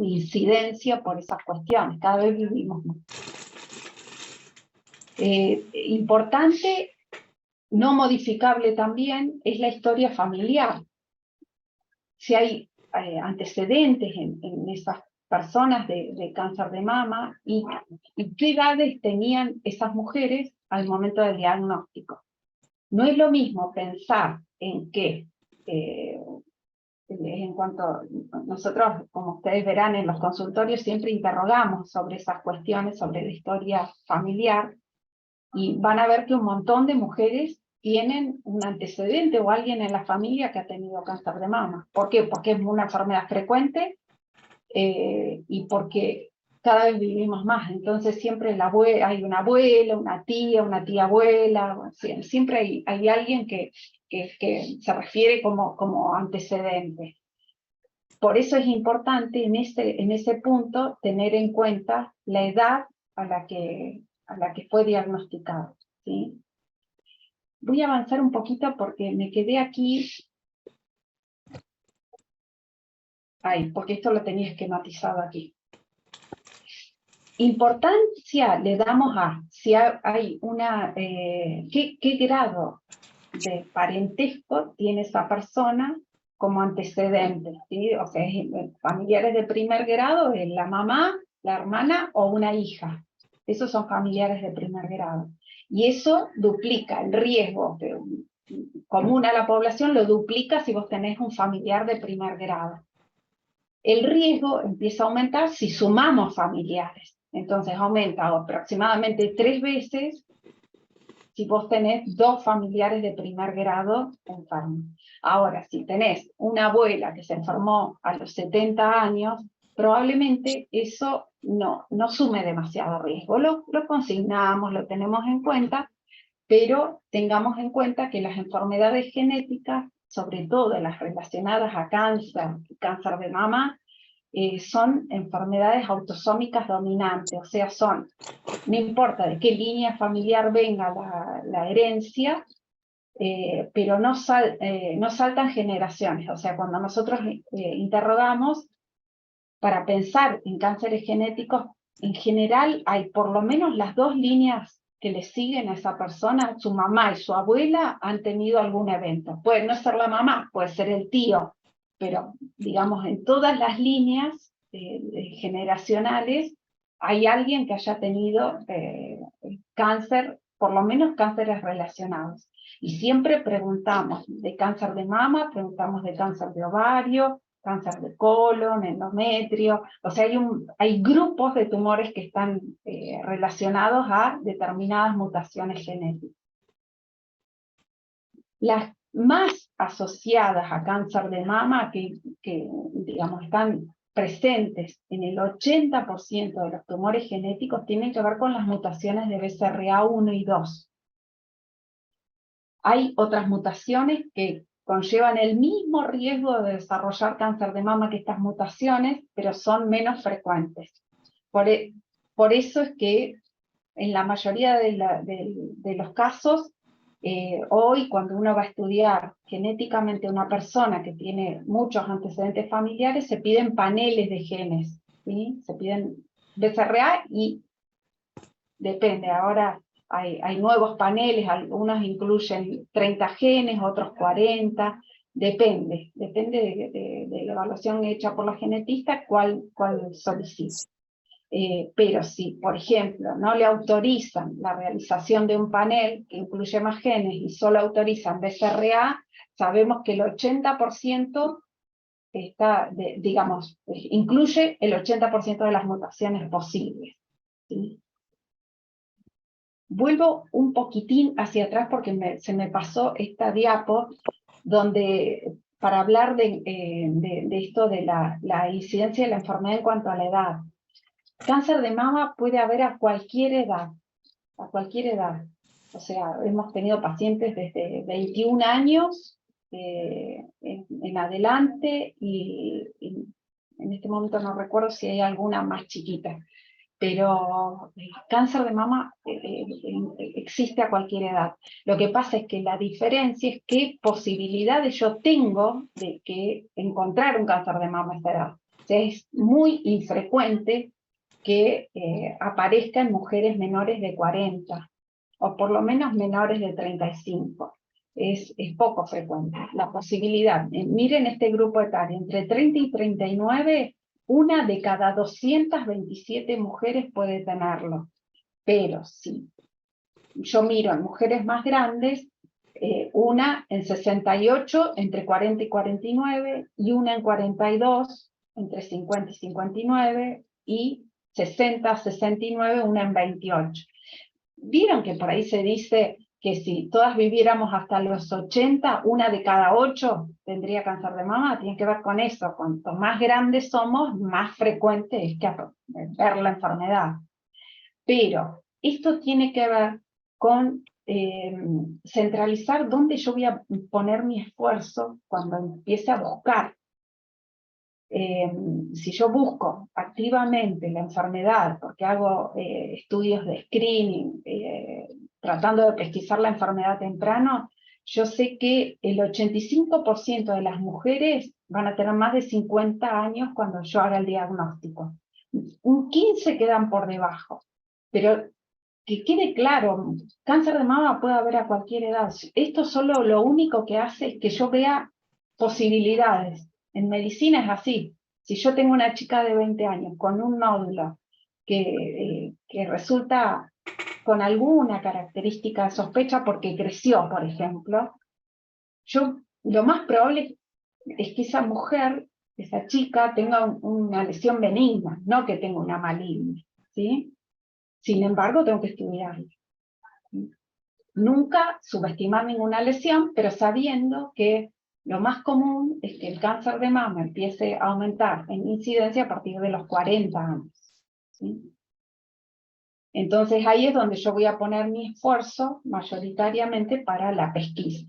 incidencia por esas cuestiones, cada vez vivimos más. Importante, no modificable también, es la historia familiar. Si hay antecedentes en esas personas de cáncer de mama y qué edades tenían esas mujeres al momento del diagnóstico. No es lo mismo pensar en que, en cuanto nosotros, como ustedes verán en los consultorios, siempre interrogamos sobre esas cuestiones, sobre la historia familiar, y van a ver que un montón de mujeres tienen un antecedente o alguien en la familia que ha tenido cáncer de mama. ¿Por qué? Porque es una enfermedad frecuente y porque cada vez vivimos más. Entonces siempre hay una abuela, una tía abuela, siempre hay alguien que se refiere como antecedente. Por eso es importante en ese punto tener en cuenta la edad a la que fue diagnosticado, ¿sí? Voy a avanzar un poquito porque me quedé aquí. Porque esto lo tenía esquematizado aquí. Importancia le damos a si hay una qué grado de parentesco tiene esa persona como antecedente, ¿sí? O sea, familiares de primer grado es la mamá, la hermana o una hija. Esos son familiares de primer grado. Y eso duplica el riesgo común a la población, lo duplica si vos tenés un familiar de primer grado. El riesgo empieza a aumentar si sumamos familiares. Entonces aumenta aproximadamente 3 veces si vos tenés 2 familiares de primer grado enfermos. Ahora, si tenés una abuela que se enfermó a los 70 años, probablemente eso no sume demasiado riesgo. Lo consignamos, lo tenemos en cuenta, pero tengamos en cuenta que las enfermedades genéticas, sobre todo las relacionadas a cáncer de mama, son enfermedades autosómicas dominantes, o sea, no importa de qué línea familiar venga la herencia, pero no saltan generaciones. O sea, cuando nosotros interrogamos para pensar en cánceres genéticos, en general hay por lo menos las 2 líneas que le siguen a esa persona, su mamá y su abuela han tenido algún evento. Puede no ser la mamá, puede ser el tío, pero digamos en todas las líneas generacionales hay alguien que haya tenido cáncer, por lo menos cánceres relacionados. Y siempre preguntamos de cáncer de mama, preguntamos de cáncer de ovario, cáncer de colon, endometrio, o sea, hay grupos de tumores que están relacionados a determinadas mutaciones genéticas. Las más asociadas a cáncer de mama, que digamos están presentes en el 80% de los tumores genéticos, tienen que ver con las mutaciones de BCRA1 y 2. Hay otras mutaciones que conllevan el mismo riesgo de desarrollar cáncer de mama que estas mutaciones, pero son menos frecuentes. Por eso es que en la mayoría de los casos, hoy cuando uno va a estudiar genéticamente a una persona que tiene muchos antecedentes familiares, se piden paneles de genes, ¿sí? Se piden BCRA y depende, ahora hay nuevos paneles, algunos incluyen 30 genes, otros 40, depende de la evaluación hecha por la genetista cuál solicita. Pero si, por ejemplo, no le autorizan la realización de un panel que incluye más genes y solo autorizan BCRA, sabemos que el 80% incluye el 80% de las mutaciones posibles, ¿sí? Vuelvo un poquitín hacia atrás porque se me pasó esta diapo para hablar de esto de la incidencia de la enfermedad en cuanto a la edad. Cáncer de mama puede haber a cualquier edad, O sea, hemos tenido pacientes desde 21 años en adelante y en este momento no recuerdo si hay alguna más chiquita. Pero el cáncer de mama existe a cualquier edad. Lo que pasa es que la diferencia es qué posibilidades yo tengo de encontrar un cáncer de mama a esta edad. sea, es muy infrecuente que aparezca en mujeres menores de 40, o por lo menos menores de 35. Es poco frecuente la posibilidad. Miren este grupo etario, entre 30 y 39, una de cada 227 mujeres puede tenerlo. Pero sí, yo miro en mujeres más grandes, una en 68, entre 40 y 49, y una en 42, entre 50 y 59, y 60, 69, una en 28. ¿Vieron que por ahí se dice que si todas viviéramos hasta los 80, una de cada 8 tendría cáncer de mama? Tiene que ver con eso. Cuanto más grandes somos, más frecuente es que ver la enfermedad. Pero esto tiene que ver con centralizar dónde yo voy a poner mi esfuerzo cuando empiece a buscar. Si yo busco activamente la enfermedad, porque hago estudios de screening, tratando de pesquisar la enfermedad temprano, yo sé que el 85% de las mujeres van a tener más de 50 años cuando yo haga el diagnóstico. Un 15 quedan por debajo, pero que quede claro, cáncer de mama puede haber a cualquier edad. Esto solo lo único que hace es que yo vea posibilidades. En medicina es así. Si yo tengo una chica de 20 años con un nódulo que resulta con alguna característica de sospecha porque creció, por ejemplo, lo más probable es que esa mujer, esa chica, tenga una lesión benigna, no que tenga una maligna, ¿sí? Sin embargo, tengo que estudiarlo. Nunca subestimar ninguna lesión, pero sabiendo que lo más común es que el cáncer de mama empiece a aumentar en incidencia a partir de los 40 años. ¿Sí? Entonces ahí es donde yo voy a poner mi esfuerzo mayoritariamente para la pesquisa.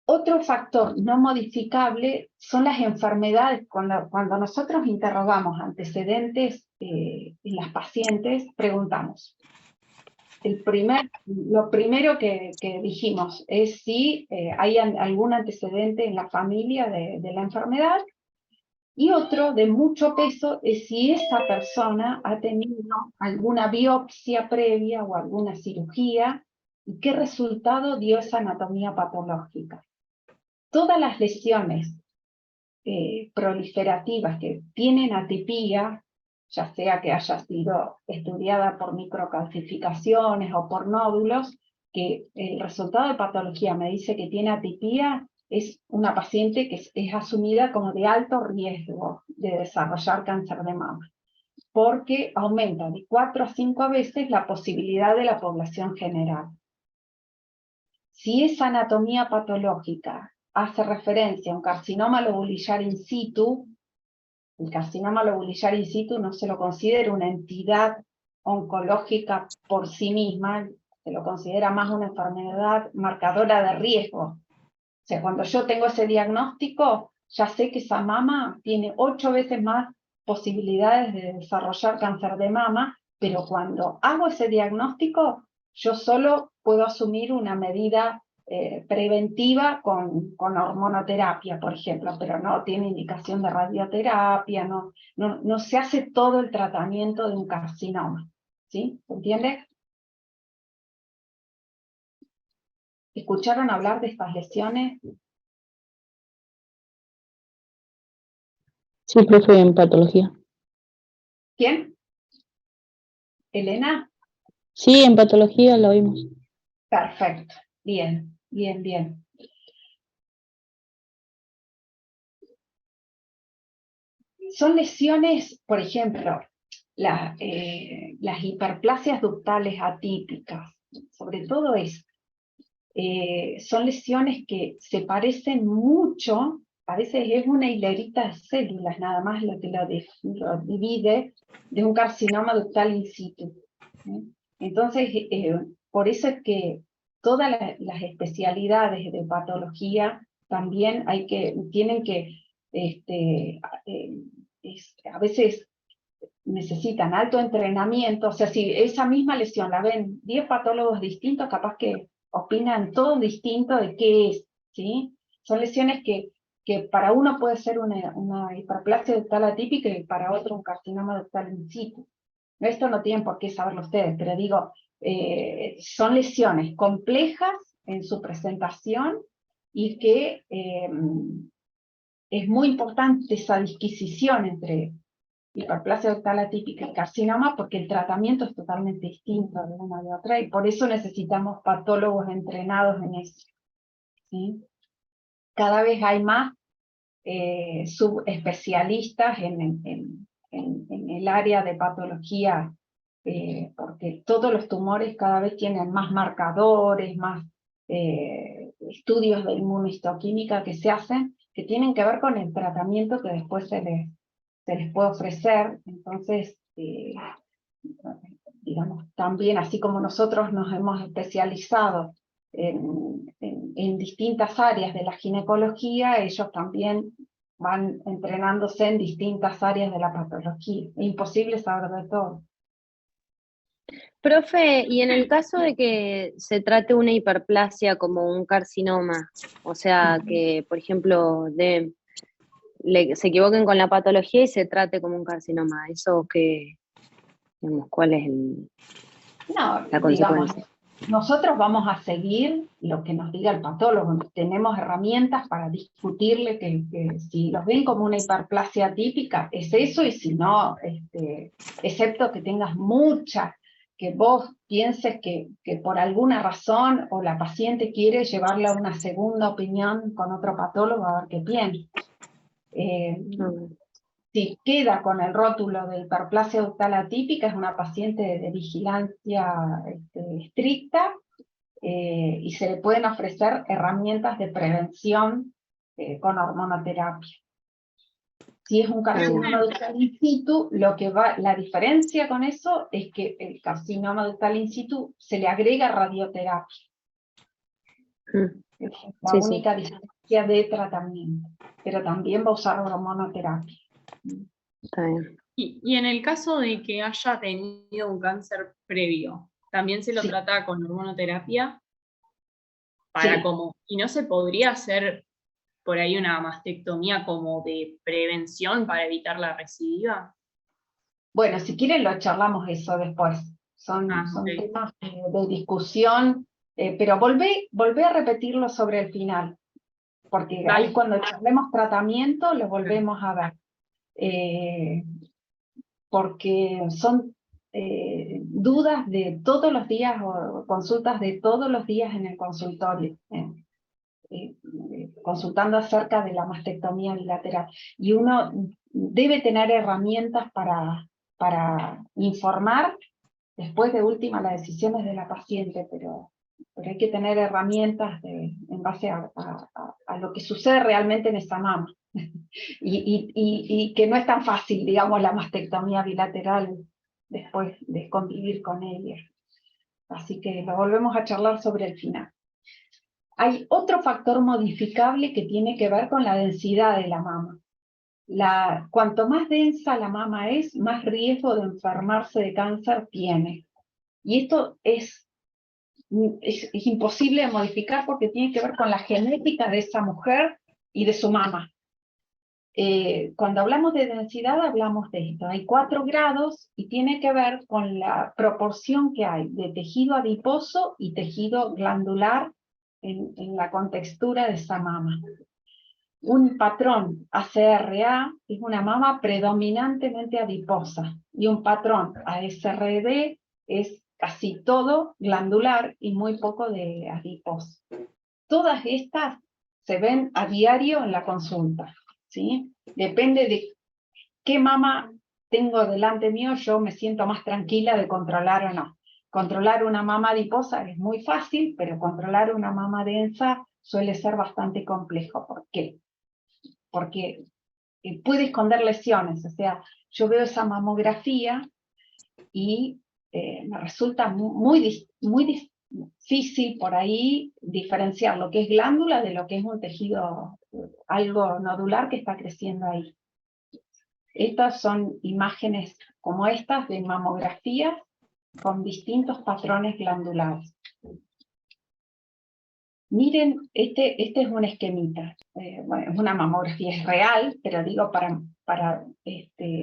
Otro factor no modificable son las enfermedades. Cuando nosotros interrogamos antecedentes en las pacientes, preguntamos. Lo primero que dijimos es si hay algún antecedente en la familia de la enfermedad, y otro de mucho peso es si esa persona ha tenido alguna biopsia previa o alguna cirugía, y qué resultado dio esa anatomía patológica. Todas las lesiones proliferativas que tienen atipía, ya sea que haya sido estudiada por microcalcificaciones o por nódulos, que el resultado de patología me dice que tiene atipía, es una paciente que es asumida como de alto riesgo de desarrollar cáncer de mama, porque aumenta de 4 a 5 veces la posibilidad de la población general. Si esa anatomía patológica hace referencia a un carcinoma lobulillar in situ, el carcinoma lobulillar in situ no se lo considera una entidad oncológica por sí misma, se lo considera más una enfermedad marcadora de riesgo. O sea, cuando yo tengo ese diagnóstico, ya sé que esa mama tiene 8 veces más posibilidades de desarrollar cáncer de mama, pero cuando hago ese diagnóstico, yo solo puedo asumir una medida preventiva con hormonoterapia, por ejemplo, pero no tiene indicación de radioterapia, no se hace todo el tratamiento de un carcinoma, ¿sí? ¿Se entiende? ¿Escucharon hablar de estas lesiones? Sí, profe, en patología. ¿Quién? ¿Elena? Sí, en patología la oímos. Perfecto, bien, bien, bien. Son lesiones, por ejemplo, las hiperplasias ductales atípicas, sobre todo son lesiones que se parecen mucho, a veces es una hilerita de células nada más lo que lo divide de un carcinoma ductal in situ. Entonces, por eso es que todas las especialidades de patología también tienen que, a veces necesitan alto entrenamiento. O sea, si esa misma lesión la ven 10 patólogos distintos, capaz que opinan todo distinto de qué es, ¿sí? Son lesiones que que para uno puede ser una hiperplasia ductal atípica y para otro un carcinoma ductal in situ. Esto no tienen por qué saberlo ustedes, pero digo, son lesiones complejas en su presentación y que es muy importante esa disquisición entre hiperplasia ductal atípica y carcinoma, porque el tratamiento es totalmente distinto de una de otra, y por eso necesitamos patólogos entrenados en eso, ¿sí? Cada vez hay más subespecialistas en el área de patología, porque todos los tumores cada vez tienen más marcadores, más estudios de inmunohistoquímica que se hacen, que tienen que ver con el tratamiento que después se les puede ofrecer. Entonces, digamos, también así como nosotros nos hemos especializado en distintas áreas de la ginecología, ellos también van entrenándose en distintas áreas de la patología. Es imposible saber de todo. Profe, y en el caso de que se trate una hiperplasia como un carcinoma, o sea, que por ejemplo se equivoquen con la patología y se trate como un carcinoma, ¿eso qué, digamos, cuál es la consecuencia? Digamos, nosotros vamos a seguir lo que nos diga el patólogo. Tenemos herramientas para discutirle que si los ven como una hiperplasia atípica, es eso, y si no, excepto que tengas mucha, que vos pienses que por alguna razón o la paciente quiere llevarle a una segunda opinión con otro patólogo a ver qué piensa. Si queda con el rótulo de hiperplasia ductal atípica, es una paciente de vigilancia estricta, y se le pueden ofrecer herramientas de prevención con hormonoterapia. Si es un carcinoma ductal in situ, la diferencia con eso es que el carcinoma ductal in situ se le agrega radioterapia. Es la única diferencia de tratamiento, pero también va a usar hormonoterapia. Está bien. Y en el caso de que haya tenido un cáncer previo, ¿también se lo trata con hormonoterapia? ¿Y no se podría hacer por ahí una mastectomía como de prevención para evitar la recidiva? Bueno, si quieren lo charlamos eso después. Son temas de discusión, pero volvé a repetirlo sobre el final, porque ahí cuando charlemos tratamiento lo volvemos a ver. Porque son dudas de todos los días o consultas de todos los días en el consultorio, consultando acerca de la mastectomía bilateral. Y uno debe tener herramientas para informar, después de última las decisiones de la paciente, pero hay que tener herramientas en base a lo que sucede realmente en esa mama. Y que no es tan fácil, digamos, la mastectomía bilateral después de convivir con ella. Así que lo volvemos a charlar sobre el final. Hay otro factor modificable que tiene que ver con la densidad de la mama. Cuanto más densa la mama es, más riesgo de enfermarse de cáncer tiene. Y esto es imposible de modificar porque tiene que ver con la genética de esa mujer y de su mama. Cuando hablamos de densidad hablamos de esto, hay 4 grados y tiene que ver con la proporción que hay de tejido adiposo y tejido glandular en la contextura de esa mama. Un patrón ACRA es una mama predominantemente adiposa y un patrón ASRD es casi todo glandular y muy poco de adiposo. Todas estas se ven a diario en la consulta, ¿sí? Depende de qué mama tengo delante mío, yo me siento más tranquila de controlar o no. Controlar una mama adiposa es muy fácil, pero controlar una mama densa suele ser bastante complejo. ¿Por qué? Porque puede esconder lesiones, o sea, yo veo esa mamografía y me resulta muy difícil por ahí diferenciar lo que es glándula de lo que es un tejido, algo nodular que está creciendo ahí. Estas son imágenes como estas de mamografías con distintos patrones glandulares. Miren, este es un esquemita. Bueno, es una mamografía, es real, pero digo para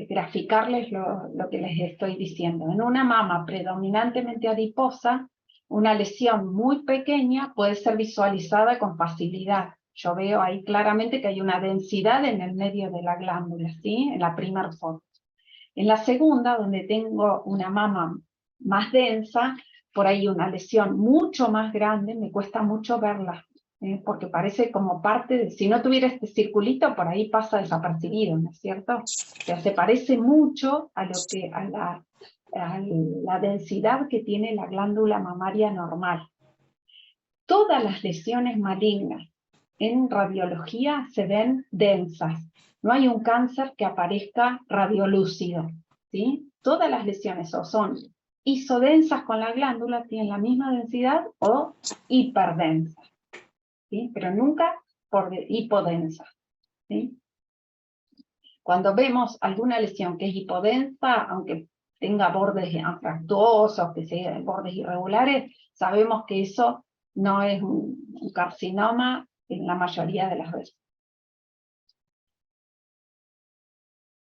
graficarles lo que les estoy diciendo. En una mama predominantemente adiposa, una lesión muy pequeña puede ser visualizada con facilidad. Yo veo ahí claramente que hay una densidad en el medio de la glándula, ¿sí? En la primera foto. En la segunda, donde tengo una mama más densa, por ahí una lesión mucho más grande, me cuesta mucho verla, porque parece como parte de, si no tuviera este circulito, por ahí pasa desapercibido, ¿no es cierto? O sea, se parece mucho a la densidad que tiene la glándula mamaria normal. Todas las lesiones malignas en radiología se ven densas. No hay un cáncer que aparezca radiolúcido, ¿sí? Todas las lesiones o son isodensas con la glándula, tienen la misma densidad, o hiperdensas, ¿sí? Pero nunca hipodensas, ¿sí? Cuando vemos alguna lesión que es hipodensa, aunque tenga bordes anfractuosos, que sean bordes irregulares, sabemos que eso no es un carcinoma en la mayoría de las veces.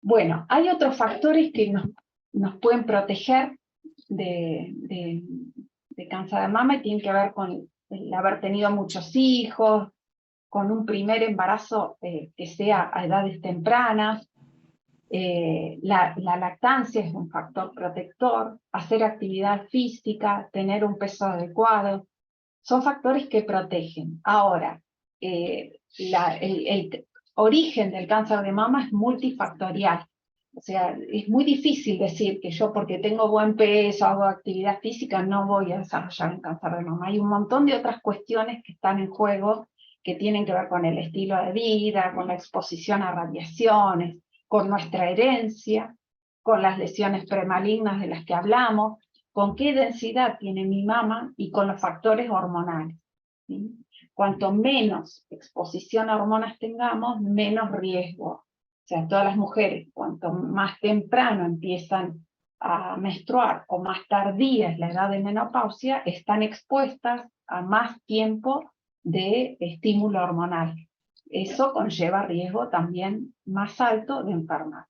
Bueno, hay otros factores que nos pueden proteger de cáncer de mama y tienen que ver con el haber tenido muchos hijos, con un primer embarazo que sea a edades tempranas. La lactancia es un factor protector, hacer actividad física, tener un peso adecuado, son factores que protegen. Ahora, el origen del cáncer de mama es multifactorial. O sea, es muy difícil decir que yo porque tengo buen peso, hago actividad física, no voy a desarrollar un cáncer de mama. Hay un montón de otras cuestiones que están en juego, que tienen que ver con el estilo de vida, con la exposición a radiaciones, con nuestra herencia, con las lesiones premalignas de las que hablamos, con qué densidad tiene mi mama y con los factores hormonales, ¿sí? Cuanto menos exposición a hormonas tengamos, menos riesgo. O sea, todas las mujeres, cuanto más temprano empiezan a menstruar o más tardía es la edad de menopausia, están expuestas a más tiempo de estímulo hormonal. Eso conlleva riesgo también más alto de enfermar.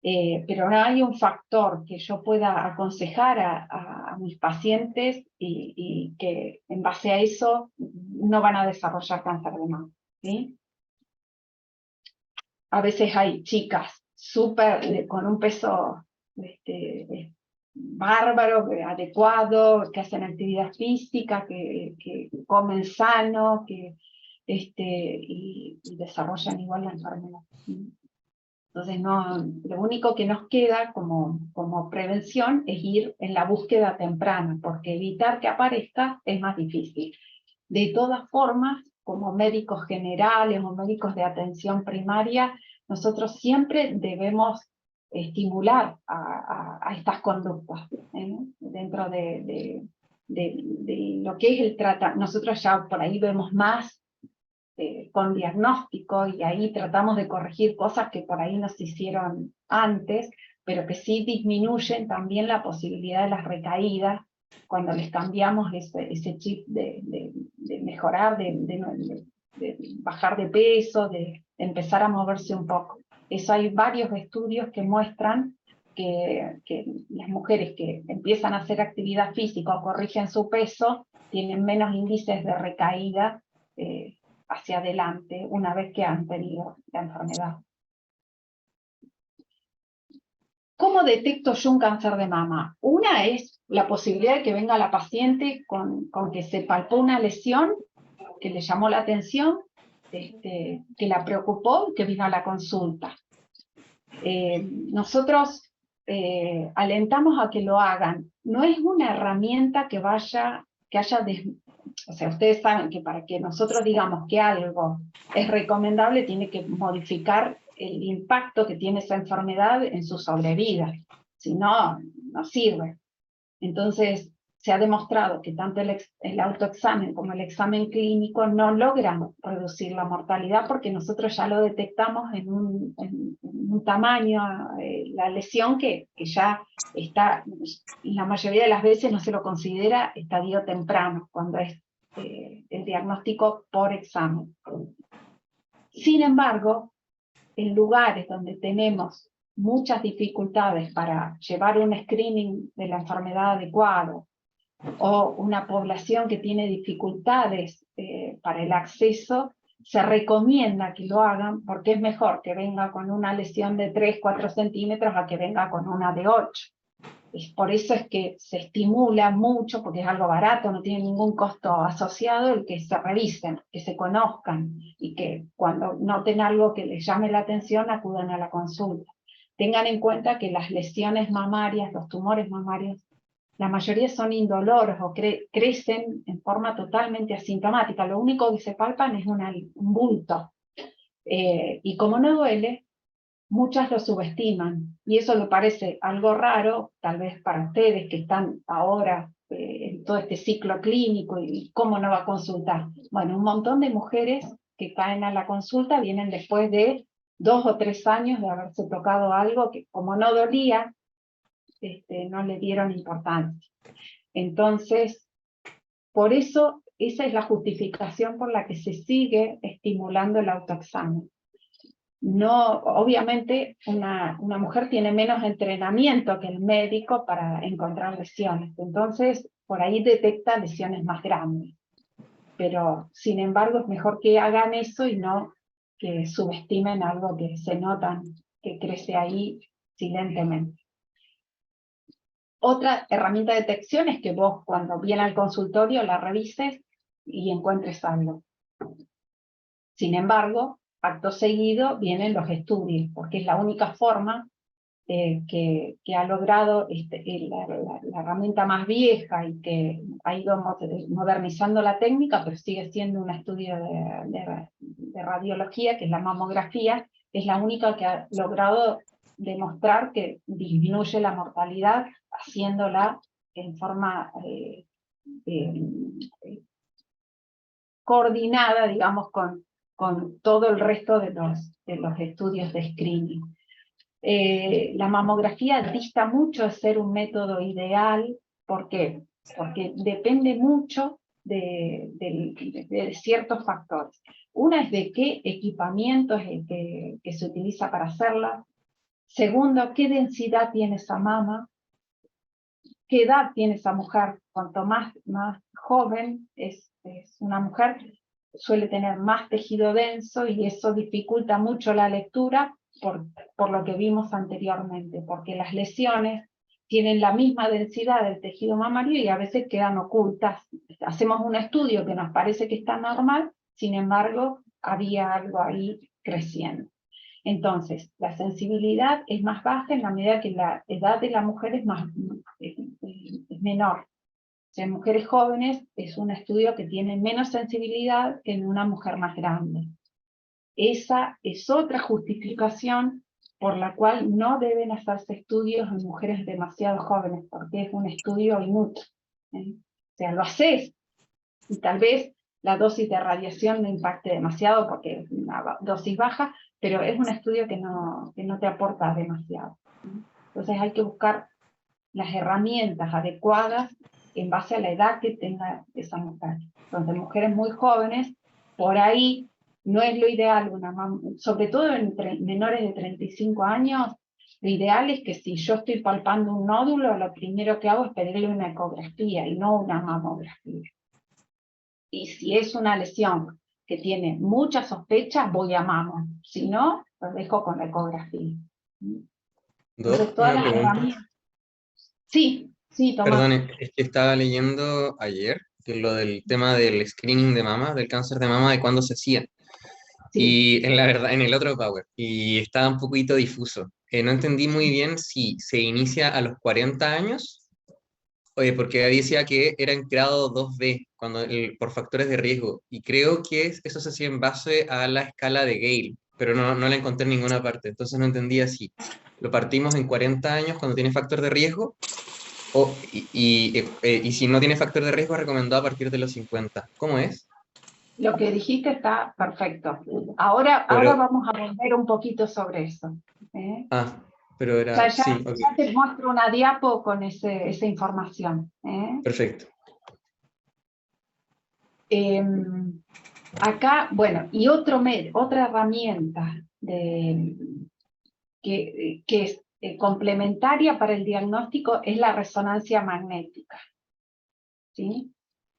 Pero no hay un factor que yo pueda aconsejar a mis pacientes y que en base a eso no van a desarrollar cáncer de mama, ¿sí? A veces hay chicas con un peso bárbaro, adecuado, que hacen actividad física, que comen sano, y desarrollan igual la enfermedad, ¿sí? Entonces, lo único que nos queda como prevención es ir en la búsqueda temprana, porque evitar que aparezca es más difícil. De todas formas, como médicos generales o médicos de atención primaria, nosotros siempre debemos estimular a estas conductas, dentro de lo que es el tratamiento. Nosotros ya por ahí vemos más con diagnóstico, y ahí tratamos de corregir cosas que por ahí no se hicieron antes, pero que sí disminuyen también la posibilidad de las recaídas cuando les cambiamos ese chip de mejorar, de bajar de peso, de empezar a moverse un poco. Eso hay varios estudios que muestran que las mujeres que empiezan a hacer actividad física o corrigen su peso tienen menos índices de recaída hacia adelante una vez que han tenido la enfermedad. ¿Cómo detecto yo un cáncer de mama? Una es la posibilidad de que venga la paciente con que se palpó una lesión que le llamó la atención, que la preocupó, que vino a la consulta. Nosotros alentamos a que lo hagan. No es una herramienta que haya o sea, ustedes saben que para que nosotros digamos que algo es recomendable, tiene que modificar el impacto que tiene esa enfermedad en su sobrevida. Si no, no sirve. Entonces, se ha demostrado que tanto el autoexamen como el examen clínico no logran reducir la mortalidad, porque nosotros ya lo detectamos en un tamaño, la lesión que ya está, la mayoría de las veces no se lo considera estadio temprano, cuando es el diagnóstico por examen. Sin embargo, en lugares donde tenemos muchas dificultades para llevar un screening de la enfermedad adecuado, o una población que tiene dificultades para el acceso, se recomienda que lo hagan porque es mejor que venga con una lesión de 3-4 centímetros a que venga con una de 8. Por eso es que se estimula mucho, porque es algo barato, no tiene ningún costo asociado, el que se revisen, que se conozcan, y que cuando noten algo que les llame la atención acudan a la consulta. Tengan en cuenta que las lesiones mamarias, los tumores mamarios, la mayoría son indoloros o crecen en forma totalmente asintomática. Lo único que se palpan es un bulto. Y como no duele, muchas lo subestiman. Y eso le parece algo raro, tal vez para ustedes que están ahora en todo este ciclo clínico y cómo no va a consultar. Bueno, un montón de mujeres que caen a la consulta vienen después de 2 o 3 años de haberse tocado algo que como no dolía, no le dieron importancia. Entonces, por eso, esa es la justificación por la que se sigue estimulando el autoexamen. No, obviamente, una mujer tiene menos entrenamiento que el médico para encontrar lesiones, entonces por ahí detecta lesiones más grandes. Pero, sin embargo, es mejor que hagan eso y no que subestimen algo que se notan que crece ahí silentemente. Otra herramienta de detección es que vos, cuando viene al consultorio, la revises y encuentres algo. Sin embargo, acto seguido vienen los estudios, porque es la única forma que ha logrado la herramienta más vieja y que ha ido modernizando la técnica, pero sigue siendo un estudio de radiología, que es la mamografía, es la única que ha logrado demostrar que disminuye la mortalidad haciéndola en forma coordinada, digamos, con todo el resto de los estudios de screening. La mamografía dista mucho de ser un método ideal. ¿Por qué? Porque depende mucho de ciertos factores. Una es de qué equipamiento es el que se utiliza para hacerla. Segundo, qué densidad tiene esa mama, qué edad tiene esa mujer. Cuanto más joven es una mujer, suele tener más tejido denso y eso dificulta mucho la lectura por lo que vimos anteriormente, porque las lesiones tienen la misma densidad del tejido mamario y a veces quedan ocultas. Hacemos un estudio que nos parece que está normal, sin embargo, había algo ahí creciendo. Entonces, la sensibilidad es más baja en la medida que la edad de la mujer es menor. O sea, en mujeres jóvenes es un estudio que tiene menos sensibilidad que en una mujer más grande. Esa es otra justificación por la cual no deben hacerse estudios en mujeres demasiado jóvenes, porque es un estudio inútil. O sea, lo haces, y tal vez la dosis de radiación no impacte demasiado porque es una dosis baja, pero es un estudio que no te aporta demasiado. Entonces hay que buscar las herramientas adecuadas en base a la edad que tenga esa mujer. Entonces, mujeres muy jóvenes, por ahí no es lo ideal, sobre todo entre menores de 35 años, lo ideal es que si yo estoy palpando un nódulo, lo primero que hago es pedirle una ecografía y no una mamografía. Y si es una lesión que tiene muchas sospechas, voy a mamo. Si no, lo dejo con la ecografía. Entonces, todas las herramientas. Sí, Tomás. Perdón, es que estaba leyendo ayer que lo del tema del screening de mama, del cáncer de mama, de cuándo se hacía. Sí. Y en la verdad, en el otro Power, y estaba un poquito difuso. No entendí muy bien si se inicia a los 40 años, porque ahí decía que era en grado 2B, por factores de riesgo, y creo que eso se hacía en base a la escala de Gale, pero no la encontré en ninguna parte, entonces no entendía si lo partimos en 40 años cuando tiene factor de riesgo, y si no tiene factor de riesgo, recomendado a partir de los 50. ¿Cómo es? Lo que dijiste está perfecto. Ahora vamos a volver un poquito sobre eso. Pero era... Ya te muestro una diapo con esa información. Perfecto. Acá, bueno, y otra herramienta que es complementaria para el diagnóstico es la resonancia magnética, ¿sí?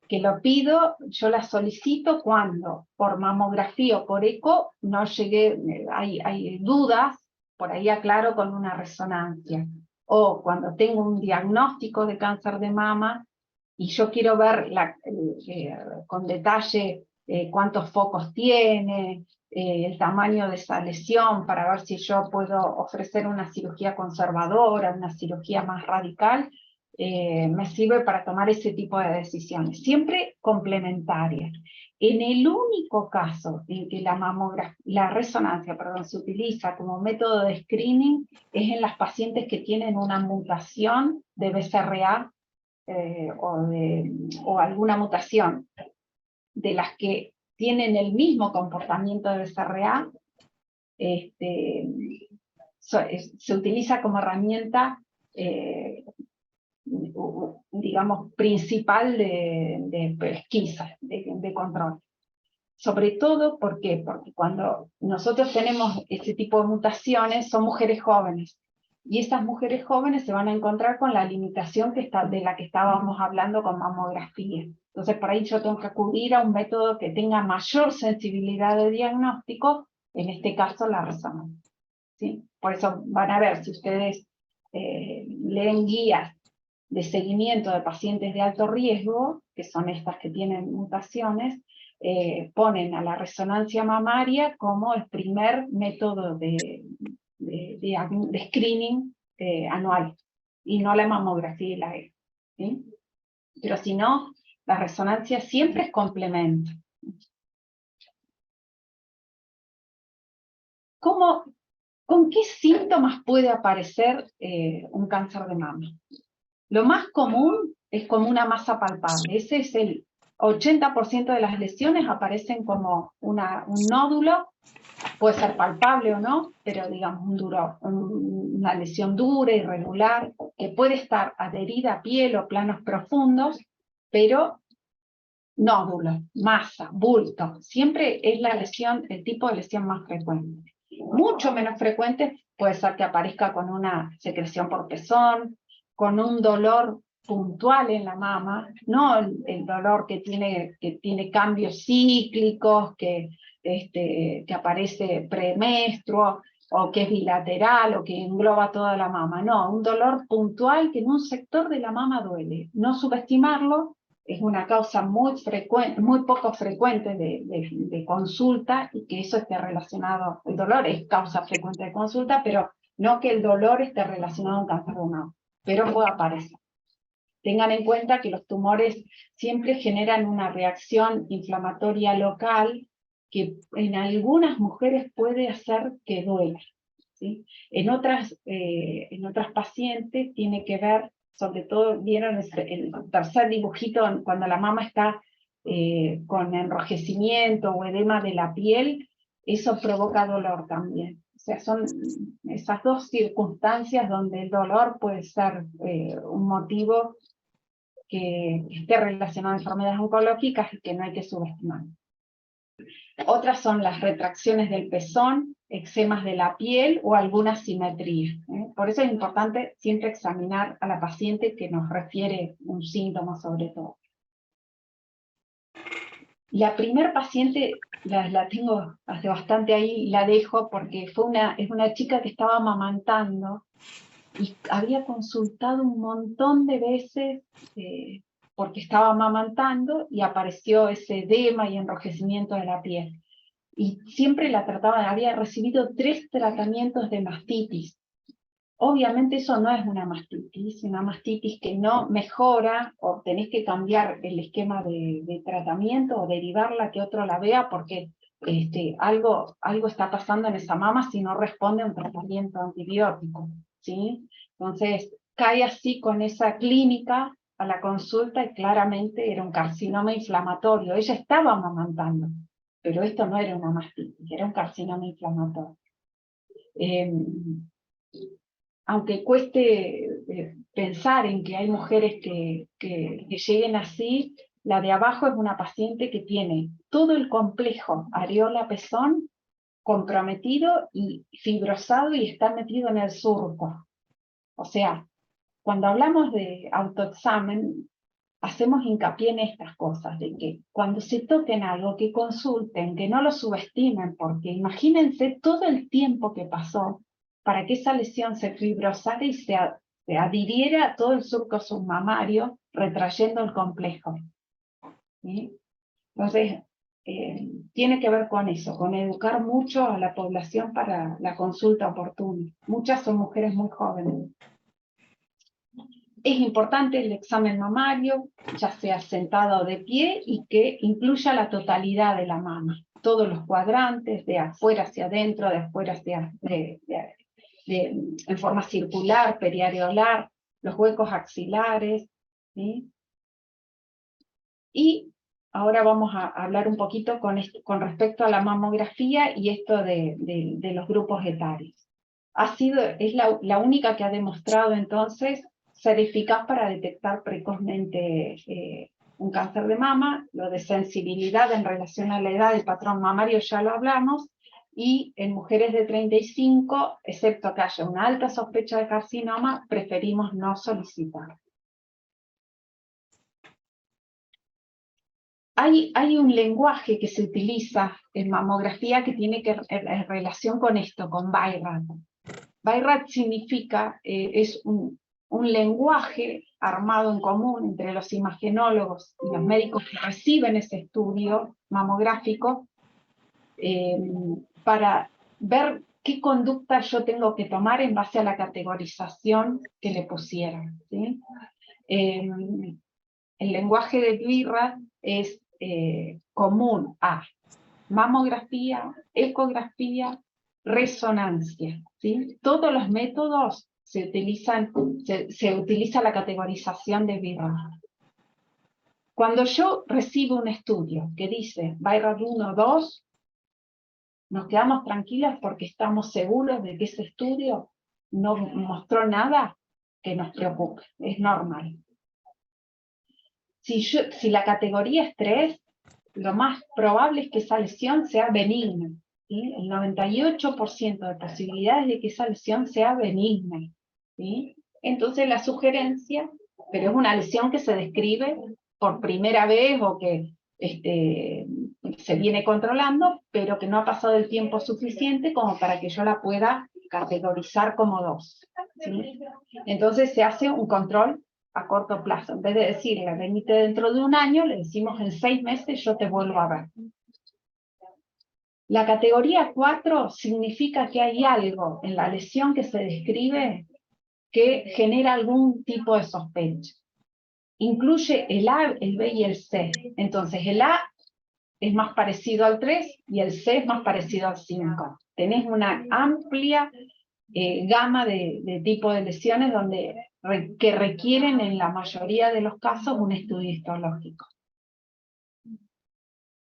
Que lo pido, yo la solicito cuando por mamografía o por eco no llegué, hay dudas, por ahí aclaro con una resonancia. O cuando tengo un diagnóstico de cáncer de mama y yo quiero ver con detalle cuántos focos tiene, el tamaño de esa lesión, para ver si yo puedo ofrecer una cirugía conservadora, una cirugía más radical, me sirve para tomar ese tipo de decisiones, siempre complementarias. En el único caso en que la resonancia se utiliza como método de screening es en las pacientes que tienen una mutación de BCRA o alguna mutación de las que tienen el mismo comportamiento de BCRA, se utiliza como herramienta digamos, principal de pesquisa, de control. Sobre todo, ¿por qué? Porque cuando nosotros tenemos ese tipo de mutaciones, son mujeres jóvenes, y esas mujeres jóvenes se van a encontrar con la limitación de la que estábamos hablando con mamografía. Entonces, por ahí yo tengo que acudir a un método que tenga mayor sensibilidad de diagnóstico, en este caso la resonancia, ¿sí? Por eso van a ver, si ustedes leen guías de seguimiento de pacientes de alto riesgo, que son estas que tienen mutaciones, ponen a la resonancia mamaria como el primer método de screening anual, y no la mamografía y la eco, ¿sí? Pero si no, la resonancia siempre es complemento. ¿Con qué síntomas puede aparecer un cáncer de mama? Lo más común es como una masa palpable. Ese es el 80% de las lesiones aparecen como un nódulo, puede ser palpable o no, pero digamos una lesión dura, irregular, que puede estar adherida a piel o planos profundos, pero nódulo, masa, bulto, siempre es el tipo de lesión más frecuente. Mucho menos frecuente puede ser que aparezca con una secreción por pezón, con un dolor puntual en la mama, no el dolor que tiene cambios cíclicos, que aparece premenstruo, o que es bilateral, o que engloba toda la mama. No, un dolor puntual que en un sector de la mama duele. No subestimarlo, es una causa muy poco frecuente de consulta, y que eso esté relacionado, el dolor es causa frecuente de consulta, pero no que el dolor esté relacionado a un cáncer de mama, pero puede aparecer. Tengan en cuenta que los tumores siempre generan una reacción inflamatoria local que en algunas mujeres puede hacer que duela, ¿sí? En otras pacientes tiene que ver, sobre todo, vieron el tercer dibujito, cuando la mama está con enrojecimiento o edema de la piel, eso provoca dolor también. O sea, son esas dos circunstancias donde el dolor puede ser un motivo que esté relacionado a enfermedades oncológicas y que no hay que subestimar. Otras son las retracciones del pezón, eczemas de la piel o alguna simetría. Por eso es importante siempre examinar a la paciente que nos refiere un síntoma sobre todo. La primer paciente la tengo hace bastante ahí, y la dejo porque es una chica que estaba amamantando y había consultado un montón de veces porque estaba amamantando y apareció ese edema y enrojecimiento de la piel. Y siempre la trataban, había recibido 3 tratamientos de mastitis. Obviamente eso no es una mastitis que no mejora, o tenés que cambiar el esquema de tratamiento o derivarla que otro la vea, porque algo está pasando en esa mama si no responde a un tratamiento antibiótico, ¿sí? Entonces cae así con esa clínica a la consulta, y claramente era un carcinoma inflamatorio. Ella estaba amamantando, pero esto no era una mastitis, era un carcinoma inflamatorio. Aunque cueste pensar en que hay mujeres que lleguen así, La de abajo es una paciente que tiene todo el complejo areola-pezón comprometido y fibrosado y está metido en el surco. O sea, cuando hablamos de autoexamen, hacemos hincapié en estas cosas, de que cuando se toquen algo, que consulten, que no lo subestimen, porque imagínense todo el tiempo que pasó para que esa lesión se fibrosara y se adhiriera a todo el surco submamario, retrayendo el complejo. ¿Sí? Entonces, tiene que ver con eso, con educar mucho a la población para la consulta oportuna. Muchas son mujeres muy jóvenes. Es importante el examen mamario, ya sea sentado o de pie, y que incluya la totalidad de la mama. Todos los cuadrantes, de afuera hacia adentro, de afuera hacia... en forma circular, periareolar, los huecos axilares, ¿sí? Y ahora vamos a hablar un poquito con respecto a la mamografía y esto de los grupos etarios. Es la única que ha demostrado entonces ser eficaz para detectar precozmente un cáncer de mama. Lo de sensibilidad en relación a la edad del patrón mamario ya lo hablamos, y en mujeres de 35, excepto que haya una alta sospecha de carcinoma, preferimos no solicitar. Hay un lenguaje que se utiliza en mamografía que tiene en relación con esto, con BI-RAD. BI-RAD significa, es un lenguaje armado en común entre los imagenólogos y los médicos que reciben ese estudio mamográfico, para ver qué conducta yo tengo que tomar en base a la categorización que le pusieron, ¿sí? El lenguaje de BI-RAD es común a mamografía, ecografía, resonancia, ¿sí? Todos los métodos se utiliza la categorización de BI-RAD. Cuando yo recibo un estudio que dice BI-RAD 1, 2, nos quedamos tranquilas porque estamos seguros de que ese estudio no mostró nada que nos preocupe, es normal. Si la categoría es 3, lo más probable es que esa lesión sea benigna, ¿sí? El 98% de posibilidades de que esa lesión sea benigna, ¿sí? Entonces la sugerencia, pero es una lesión que se describe por primera vez o que se viene controlando, pero que no ha pasado el tiempo suficiente como para que yo la pueda categorizar como 2, ¿sí? Entonces se hace un control a corto plazo. En vez de decirle, venite dentro de un año, le decimos en 6 meses yo te vuelvo a ver. La categoría 4 significa que hay algo en la lesión que se describe que genera algún tipo de sospecha. Incluye el A, el B y el C. Entonces el A es más parecido al 3 y el C es más parecido al 5. Tenés una amplia gama de tipo de lesiones que requieren en la mayoría de los casos un estudio histológico.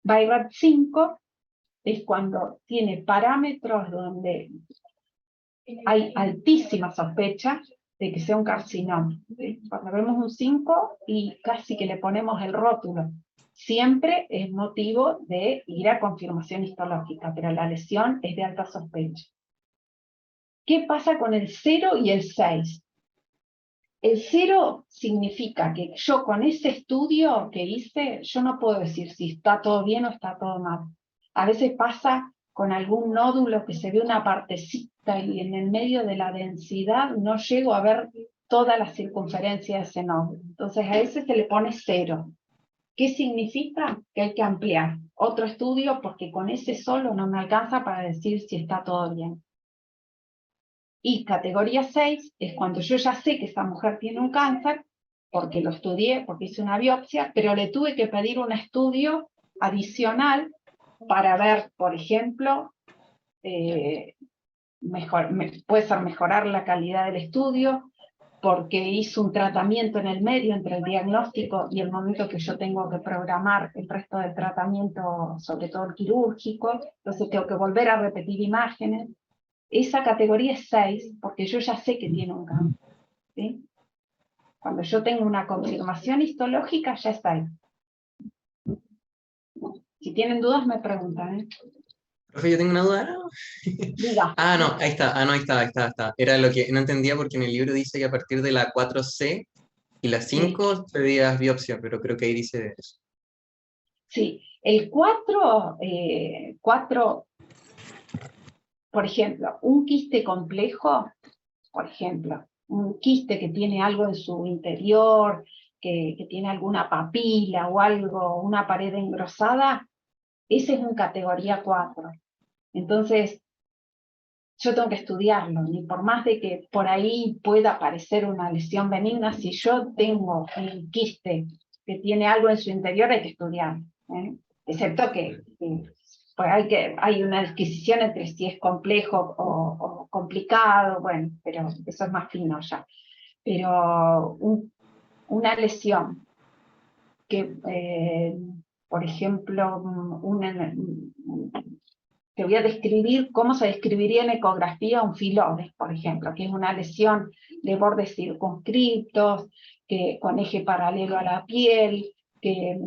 BI-RAD 5 es cuando tiene parámetros donde hay altísima sospecha de que sea un carcinoma, ¿sí? Cuando vemos un 5 y casi que le ponemos el rótulo, siempre es motivo de ir a confirmación histológica, pero la lesión es de alta sospecha. ¿Qué pasa con el 0 y el 6? El 0 significa que yo con ese estudio que hice, yo no puedo decir si está todo bien o está todo mal. A veces pasa con algún nódulo que se ve una partecita y en el medio de la densidad no llego a ver toda la circunferencia de ese nódulo. Entonces a ese se le pone 0. ¿Qué significa? Que hay que ampliar otro estudio porque con ese solo no me alcanza para decir si está todo bien. Y categoría 6 es cuando yo ya sé que esa mujer tiene un cáncer, porque lo estudié, porque hice una biopsia, pero le tuve que pedir un estudio adicional para ver, por ejemplo, puede ser mejorar la calidad del estudio, porque hizo un tratamiento en el medio entre el diagnóstico y el momento que yo tengo que programar el resto del tratamiento, sobre todo el quirúrgico, entonces tengo que volver a repetir imágenes. Esa categoría es 6, porque yo ya sé que tiene un cáncer, ¿sí? Cuando yo tengo una confirmación histológica, ya está ahí. Si tienen dudas me preguntan, ¿eh? Profe, yo tengo una duda. Diga. Ah, no, ahí está. Ah, no, ahí está. Era lo que no entendía porque en el libro dice que a partir de la 4C y la Sí. 5 pedías biopsia, pero creo que ahí dice eso. Sí, el 4, por ejemplo, un quiste complejo, por ejemplo, un quiste que tiene algo en su interior, que tiene alguna papila o algo, una pared engrosada, ese es un categoría 4. Entonces, yo tengo que estudiarlo, y por más de que por ahí pueda aparecer una lesión benigna, si yo tengo un quiste que tiene algo en su interior, hay que estudiarlo, ¿eh? Excepto que pues hay una adquisición entre si es complejo o complicado, bueno, pero eso es más fino ya. Pero una lesión que, por ejemplo, te voy a describir cómo se describiría en ecografía un filodes, por ejemplo, que es una lesión de bordes circunscriptos, que, con eje paralelo a la piel, que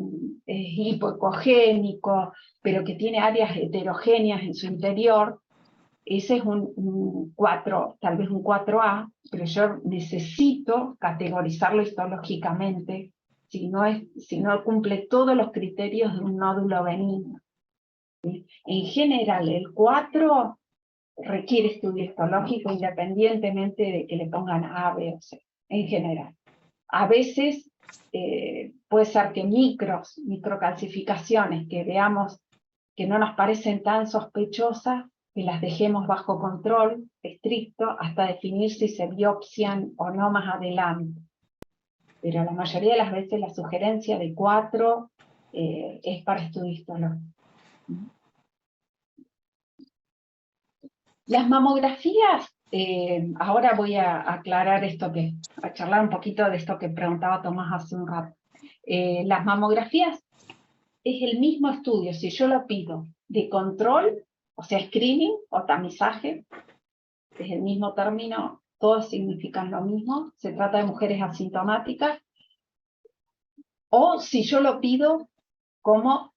es hipoecogénico, pero que tiene áreas heterogéneas en su interior. Ese es un 4, tal vez un 4A, pero yo necesito categorizarlo histológicamente si no cumple todos los criterios de un nódulo benigno. En general, el 4 requiere estudio histológico independientemente de que le pongan A, B o C, en general. A veces puede ser que microcalcificaciones que veamos que no nos parecen tan sospechosas, que las dejemos bajo control estricto hasta definir si se biopsian o no más adelante. Pero la mayoría de las veces la sugerencia de 4 es para estudio histológico. Las mamografías, ahora voy a aclarar a charlar un poquito de esto que preguntaba Tomás hace un rato. Las mamografías es el mismo estudio, si yo lo pido de control, o sea, screening o tamizaje, es el mismo término, todos significan lo mismo, se trata de mujeres asintomáticas, o si yo lo pido como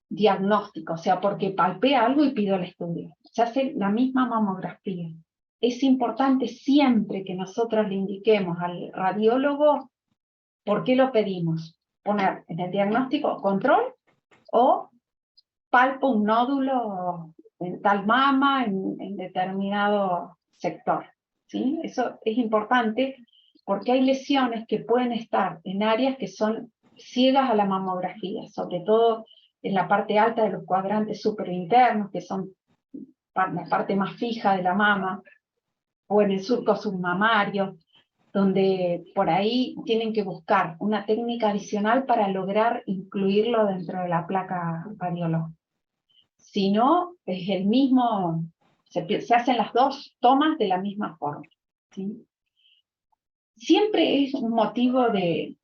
diagnóstico, o sea, porque palpé algo y pido el estudio. Se hace la misma mamografía. Es importante siempre que nosotros le indiquemos al radiólogo por qué lo pedimos. Poner en el diagnóstico control o palpo un nódulo en tal mama, en determinado sector. ¿Sí? Eso es importante porque hay lesiones que pueden estar en áreas que son ciegas a la mamografía, sobre todo en la parte alta de los cuadrantes superinternos, que son la parte más fija de la mama, o en el surco submamario, donde por ahí tienen que buscar una técnica adicional para lograr incluirlo dentro de la placa radiológica. Si no, es el mismo, se hacen las dos tomas de la misma forma, ¿sí? Siempre es un motivo de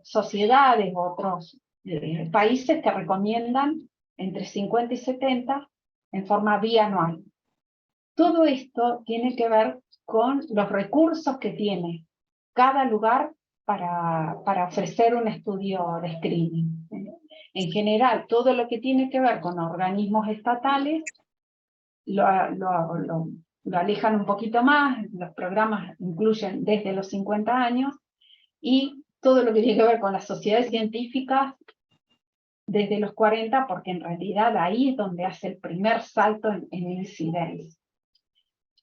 sociedades u otros países que recomiendan entre 50 y 70 en forma bianual. Todo esto tiene que ver con los recursos que tiene cada lugar para ofrecer un estudio de screening. En general, todo lo que tiene que ver con organismos estatales lo alejan un poquito más, los programas incluyen desde los 50 años, y todo lo que tiene que ver con las sociedades científicas desde los 40, porque en realidad ahí es donde hace el primer salto en incidencia.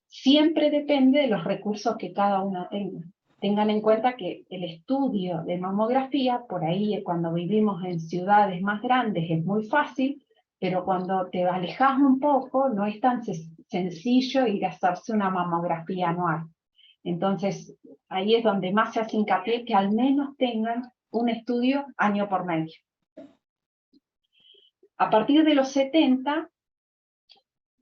Siempre depende de los recursos que cada uno tenga. Tengan en cuenta que el estudio de mamografía, por ahí cuando vivimos en ciudades más grandes es muy fácil, pero cuando te alejas un poco no es tan sencillo ir a hacerse una mamografía anual. Entonces, ahí es donde más se hace hincapié que al menos tengan un estudio año por medio. A partir de los 70,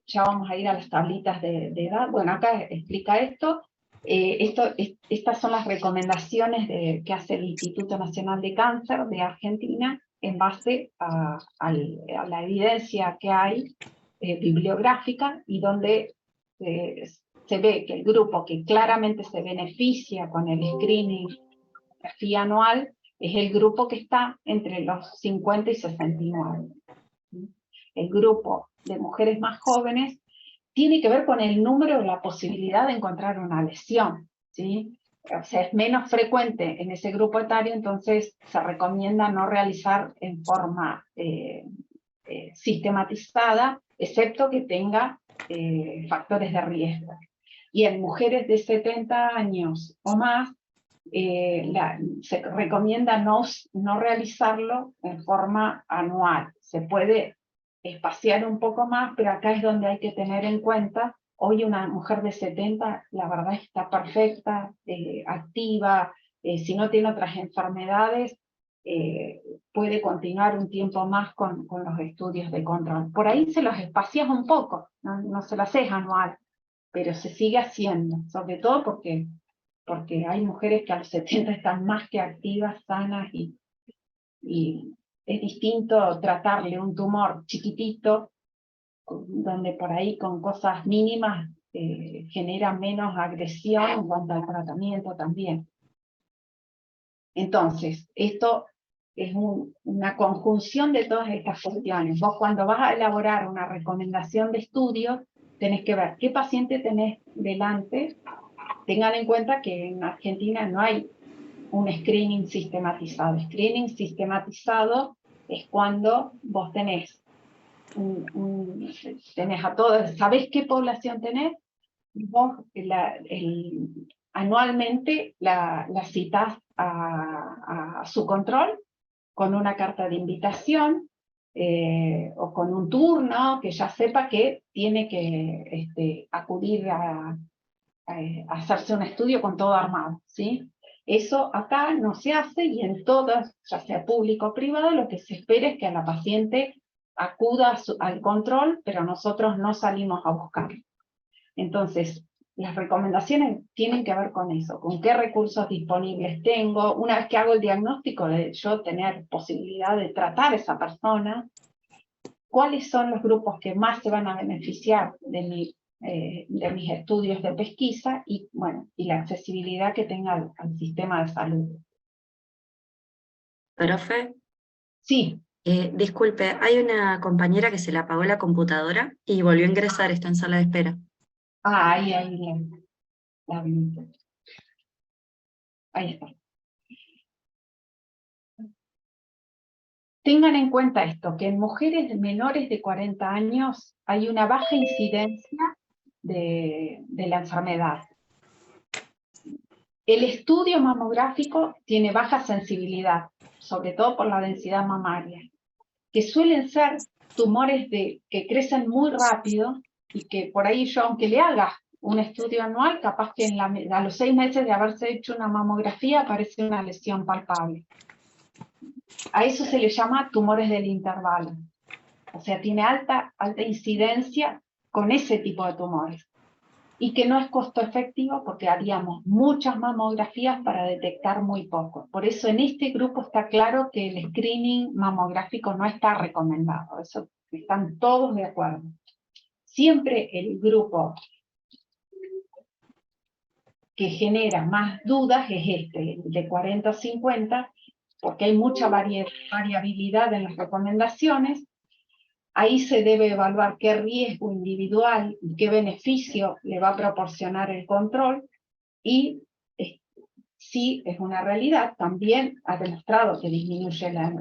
ya vamos a ir a las tablitas de edad. Bueno, acá explica esto. Estas son las recomendaciones que hace el Instituto Nacional de Cáncer de Argentina en base a la evidencia que hay bibliográfica, y donde se ve que el grupo que claramente se beneficia con el screening anual es el grupo que está entre los 50 y 69. El grupo de mujeres más jóvenes tiene que ver con el número de la posibilidad de encontrar una lesión, ¿sí? O sea, es menos frecuente en ese grupo etario, entonces se recomienda no realizar en forma sistematizada, excepto que tenga factores de riesgo. Y en mujeres de 70 años o más, se recomienda no realizarlo en forma anual. Se puede espaciar un poco más, pero acá es donde hay que tener en cuenta, hoy una mujer de 70, la verdad está perfecta, activa, si no tiene otras enfermedades, puede continuar un tiempo más con los estudios de control. Por ahí se los espacias un poco, no se lo haces anual, pero se sigue haciendo, sobre todo porque hay mujeres que a los 70 están más que activas, sanas, y es distinto tratarle un tumor chiquitito, donde por ahí con cosas mínimas genera menos agresión en cuanto al tratamiento también. Entonces, esto es una conjunción de todas estas cuestiones. Vos cuando vas a elaborar una recomendación de estudio, tenés que ver qué paciente tenés delante. Tengan en cuenta que en Argentina no hay un screening sistematizado. Screening sistematizado es cuando vos tenés a todos, ¿sabés qué población tenés? Vos anualmente la citás a su control con una carta de invitación, o con un turno que ya sepa que tiene que acudir a hacerse un estudio con todo armado, ¿sí? Eso acá no se hace, y en todas, ya sea público o privado, lo que se espera es que a la paciente acuda al control, pero nosotros no salimos a buscarlo. Entonces, las recomendaciones tienen que ver con eso, con qué recursos disponibles tengo, una vez que hago el diagnóstico de yo tener posibilidad de tratar a esa persona, cuáles son los grupos que más se van a beneficiar de mis estudios de pesquisa, y bueno, y la accesibilidad que tenga al sistema de salud. Profe, Sí. disculpe, hay una compañera que se le apagó la computadora y volvió a ingresar, está en sala de espera. Ahí está. Tengan en cuenta esto, que en mujeres menores de 40 años hay una baja incidencia de la enfermedad. El estudio mamográfico tiene baja sensibilidad, sobre todo por la densidad mamaria, que suelen ser tumores que crecen muy rápido, y que por ahí yo, aunque le haga un estudio anual, capaz que a los 6 meses de haberse hecho una mamografía aparece una lesión palpable. A eso se le llama tumores del intervalo. O sea, tiene alta incidencia con ese tipo de tumores. Y que no es costo efectivo porque haríamos muchas mamografías para detectar muy poco. Por eso en este grupo está claro que el screening mamográfico no está recomendado. Eso están todos de acuerdo. Siempre el grupo que genera más dudas es el de 40 o 50, porque hay mucha variabilidad en las recomendaciones. Ahí se debe evaluar qué riesgo individual y qué beneficio le va a proporcionar el control, y sí es una realidad, también ha demostrado que disminuye la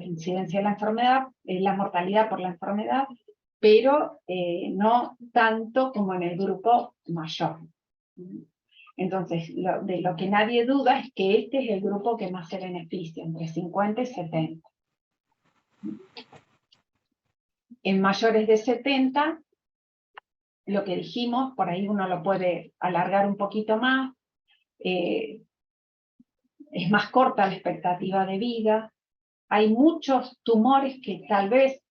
incidencia de la enfermedad, la mortalidad por la enfermedad, pero no tanto como en el grupo mayor. Entonces, de lo que nadie duda es que este es el grupo que más se beneficia, entre 50 y 70. En mayores de 70, lo que dijimos, por ahí uno lo puede alargar un poquito más, es más corta la expectativa de vida, hay muchos tumores que tal vez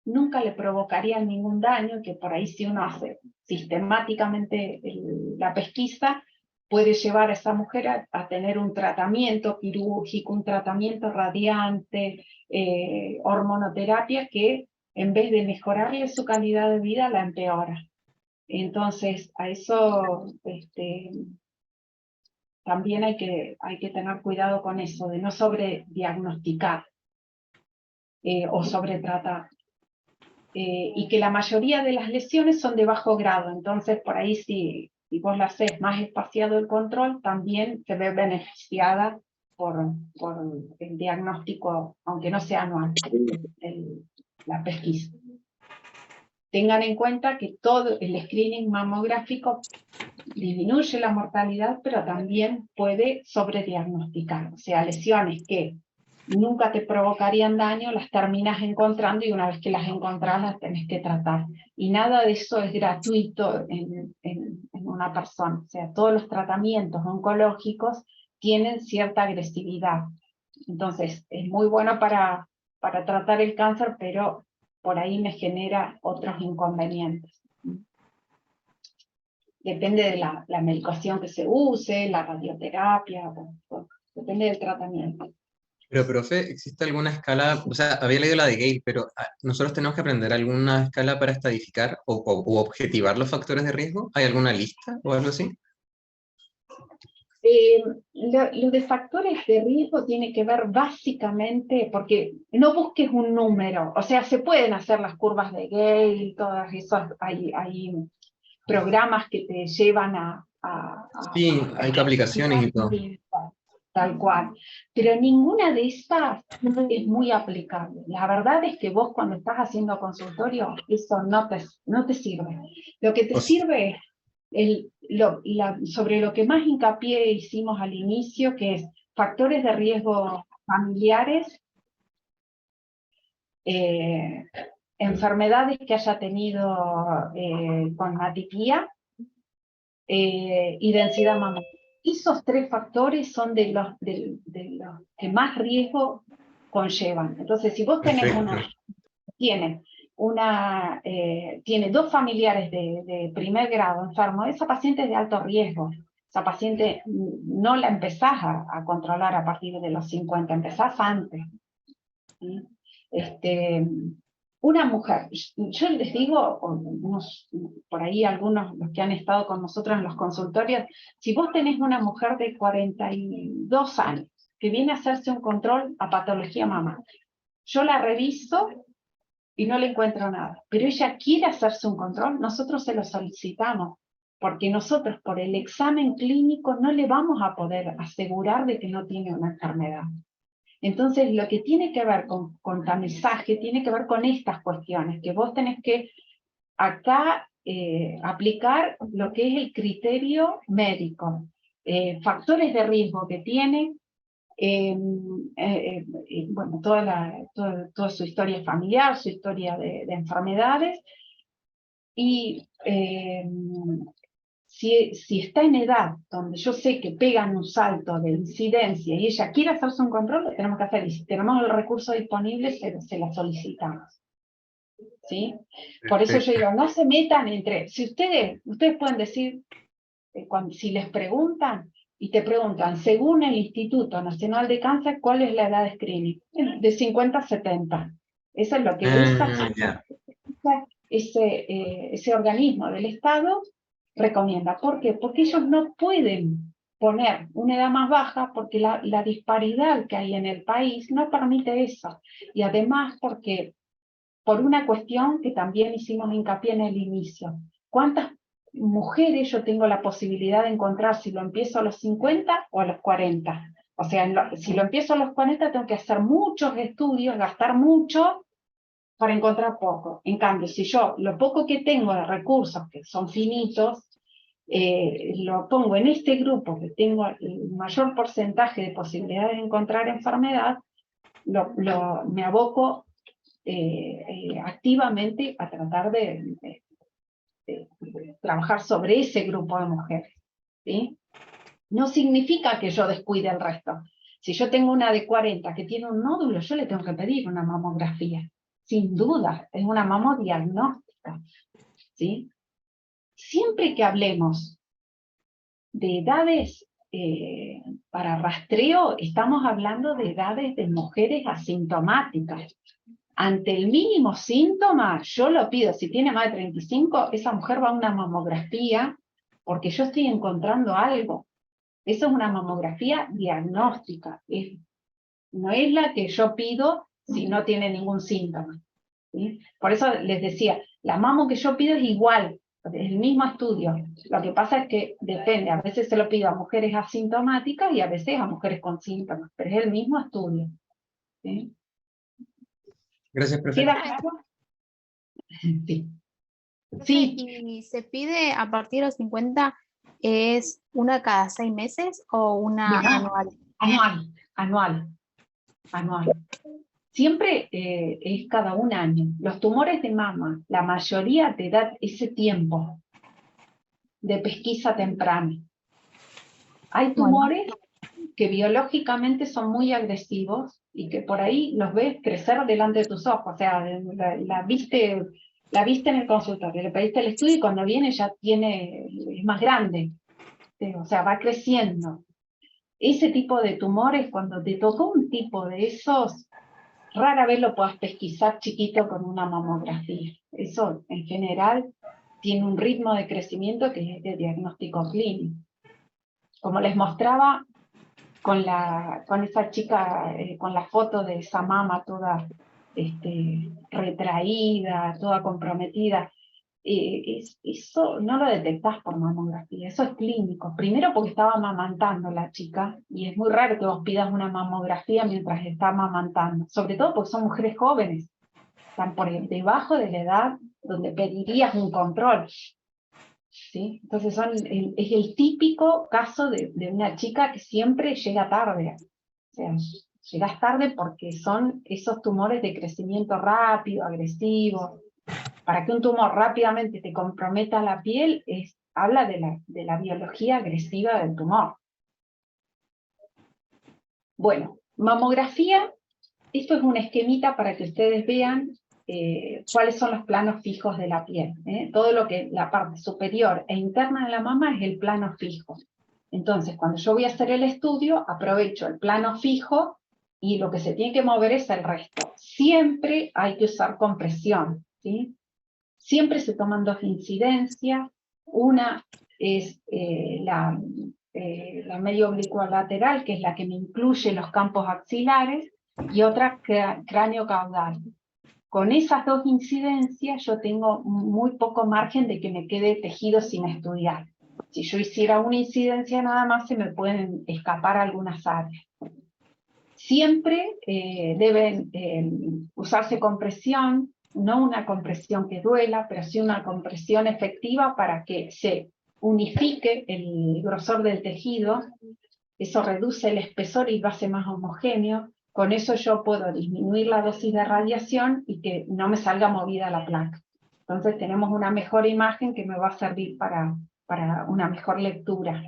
nunca le provocarían ningún daño, que por ahí si uno sistemáticamente la pesquisa, puede llevar a esa mujer a tener un tratamiento quirúrgico, un tratamiento radiante, hormonoterapia, que en vez de mejorarle su calidad de vida, la empeora. Entonces, a eso también hay que tener cuidado con eso, de no sobrediagnosticar o sobretratar. Y que la mayoría de las lesiones son de bajo grado, entonces por ahí si vos la haces más espaciado el control, también se ve beneficiada por el diagnóstico, aunque no sea anual, la pesquisa. Tengan en cuenta que todo el screening mamográfico disminuye la mortalidad, pero también puede sobrediagnosticar, o sea, lesiones que nunca te provocarían daño, las terminas encontrando y una vez que las encontrás las tenés que tratar. Y nada de eso es gratuito en una persona. O sea, todos los tratamientos oncológicos tienen cierta agresividad. Entonces, es muy bueno para tratar el cáncer, pero por ahí me genera otros inconvenientes. Depende de la medicación que se use, la radioterapia, depende del tratamiento. Pero, profe, ¿existe alguna escala? O sea, había leído la de Gale, pero ¿nosotros tenemos que aprender alguna escala para estadificar o objetivar los factores de riesgo? ¿Hay alguna lista o algo así? Lo de factores de riesgo tiene que ver básicamente, porque no busques un número, o sea, se pueden hacer las curvas de Gale, todas esas, hay programas que te llevan a Sí, hay aplicaciones y todo. tal cual, pero ninguna de estas es muy aplicable. La verdad es que vos cuando estás haciendo consultorio, eso no te sirve. Lo que te sirve es sobre lo que más hincapié hicimos al inicio, que es factores de riesgo familiares, enfermedades que haya tenido con natipía y densidad mamaria. Esos tres factores son de los que más riesgo conllevan. Entonces, si vos tenés tiene dos familiares de primer grado enfermos, esa paciente es de alto riesgo. Esa paciente no la empezás a controlar a partir de los 50, empezás antes. ¿Sí? Una mujer, yo les digo, por ahí algunos los que han estado con nosotros en los consultorios, si vos tenés una mujer de 42 años que viene a hacerse un control a patología mamaria, yo la reviso y no le encuentro nada, pero ella quiere hacerse un control, nosotros se lo solicitamos, porque nosotros por el examen clínico no le vamos a poder asegurar de que no tiene una enfermedad. Entonces, lo que tiene que ver con tamizaje, tiene que ver con estas cuestiones, que vos tenés que acá aplicar lo que es el criterio médico, factores de riesgo que tiene, bueno, toda su historia familiar, su historia de enfermedades, y si está en edad donde yo sé que pegan un salto de incidencia y ella quiere hacerse un control, lo tenemos que hacer. Y si tenemos el recurso disponible, se la solicitamos. ¿Sí? Por eso yo digo, no se metan entre... Si ustedes pueden decir, si les preguntan, y te preguntan, según el Instituto Nacional de Cáncer, ¿cuál es la edad de screening? De 50 a 70. Eso es lo que ese organismo del Estado recomienda. ¿Por qué? Porque ellos no pueden poner una edad más baja porque la disparidad que hay en el país no permite eso. Y además porque, por una cuestión que también hicimos hincapié en el inicio, ¿cuántas mujeres yo tengo la posibilidad de encontrar si lo empiezo a los 50 o a los 40? O sea, si lo empiezo a los 40 tengo que hacer muchos estudios, gastar mucho para encontrar poco. En cambio, si yo lo poco que tengo de recursos, que son finitos, lo pongo en este grupo que tengo el mayor porcentaje de posibilidades de encontrar enfermedad, me aboco activamente a tratar de trabajar sobre ese grupo de mujeres. ¿Sí? No significa que yo descuide el resto. Si yo tengo una de 40 que tiene un nódulo, yo le tengo que pedir una mamografía. Sin duda, es una mamodiagnóstica. ¿Sí? siempre que hablemos de edades para rastreo, estamos hablando de edades de mujeres asintomáticas. Ante el mínimo síntoma, yo lo pido, si tiene más de 35, esa mujer va a una mamografía, porque yo estoy encontrando algo. Eso es una mamografía diagnóstica, no es la que yo pido si no tiene ningún síntoma, ¿sí? Por eso les decía, la mamo que yo pido es igual, es el mismo estudio. Lo que pasa es que depende, a veces se lo pido a mujeres asintomáticas y a veces a mujeres con síntomas, pero es el mismo estudio, ¿sí? Gracias, profe. ¿Queda claro? Sí. Profe, Sí. ¿y se pide a partir de los 50, es una cada 6 meses o una anual? Anual. Siempre es cada un año. Los tumores de mama, la mayoría te da ese tiempo de pesquisa temprana. Hay tumores que biológicamente son muy agresivos y que por ahí los ves crecer delante de tus ojos. O sea, la viste en el consultorio, le pediste el estudio y cuando viene ya es más grande. O sea, va creciendo. Ese tipo de tumores, cuando te tocó un tipo de esos, rara vez lo puedas pesquisar chiquito con una mamografía. Eso, en general, tiene un ritmo de crecimiento que es de diagnóstico clínico. Como les mostraba con esa chica, con la foto de esa mama toda retraída, toda comprometida, eso no lo detectás por mamografía, eso es clínico. Primero porque estaba amamantando la chica, y es muy raro que vos pidas una mamografía mientras está amamantando, sobre todo porque son mujeres jóvenes, están por debajo de la edad donde pedirías un control. ¿Sí? Entonces es el típico caso de una chica que siempre llega tarde. O sea, llegas tarde porque son esos tumores de crecimiento rápido, agresivo. Para que un tumor rápidamente te comprometa la piel, habla de la biología agresiva del tumor. Bueno, mamografía, esto es un esquemita para que ustedes vean cuáles son los planos fijos de la piel. Todo lo que la parte superior e interna de la mama es el plano fijo. Entonces, cuando yo voy a hacer el estudio, aprovecho el plano fijo y lo que se tiene que mover es el resto. Siempre hay que usar compresión, ¿sí? Siempre se toman dos incidencias. Una es la medio oblicuo lateral, que es la que me incluye los campos axilares, y otra cráneo caudal. Con esas dos incidencias yo tengo muy poco margen de que me quede tejido sin estudiar. Si yo hiciera una incidencia nada más, se me pueden escapar algunas áreas. Siempre deben usarse compresión, no una compresión que duela, pero sí una compresión efectiva para que se unifique el grosor del tejido. Eso reduce el espesor y lo hace más homogéneo. Con eso yo puedo disminuir la dosis de radiación y que no me salga movida la placa. Entonces tenemos una mejor imagen que me va a servir para una mejor lectura.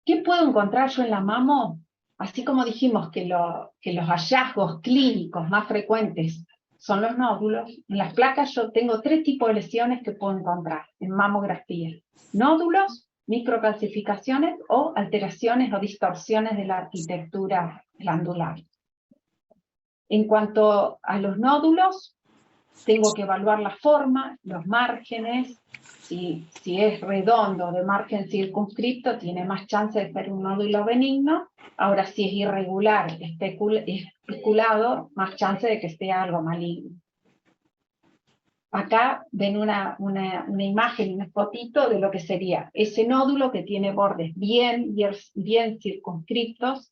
¿Qué puedo encontrar yo en la mamo? Así como dijimos que los hallazgos clínicos más frecuentes son los nódulos, en las placas yo tengo 3 tipos de lesiones que puedo encontrar en mamografía. Nódulos, microcalcificaciones o alteraciones o distorsiones de la arquitectura glandular. En cuanto a los nódulos, tengo que evaluar la forma, los márgenes. Si es redondo de margen circunscripto, tiene más chance de ser un nódulo benigno. Ahora, si es irregular, especulado, más chance de que sea algo maligno. Acá ven una imagen, una fotito de lo que sería ese nódulo que tiene bordes bien circunscriptos,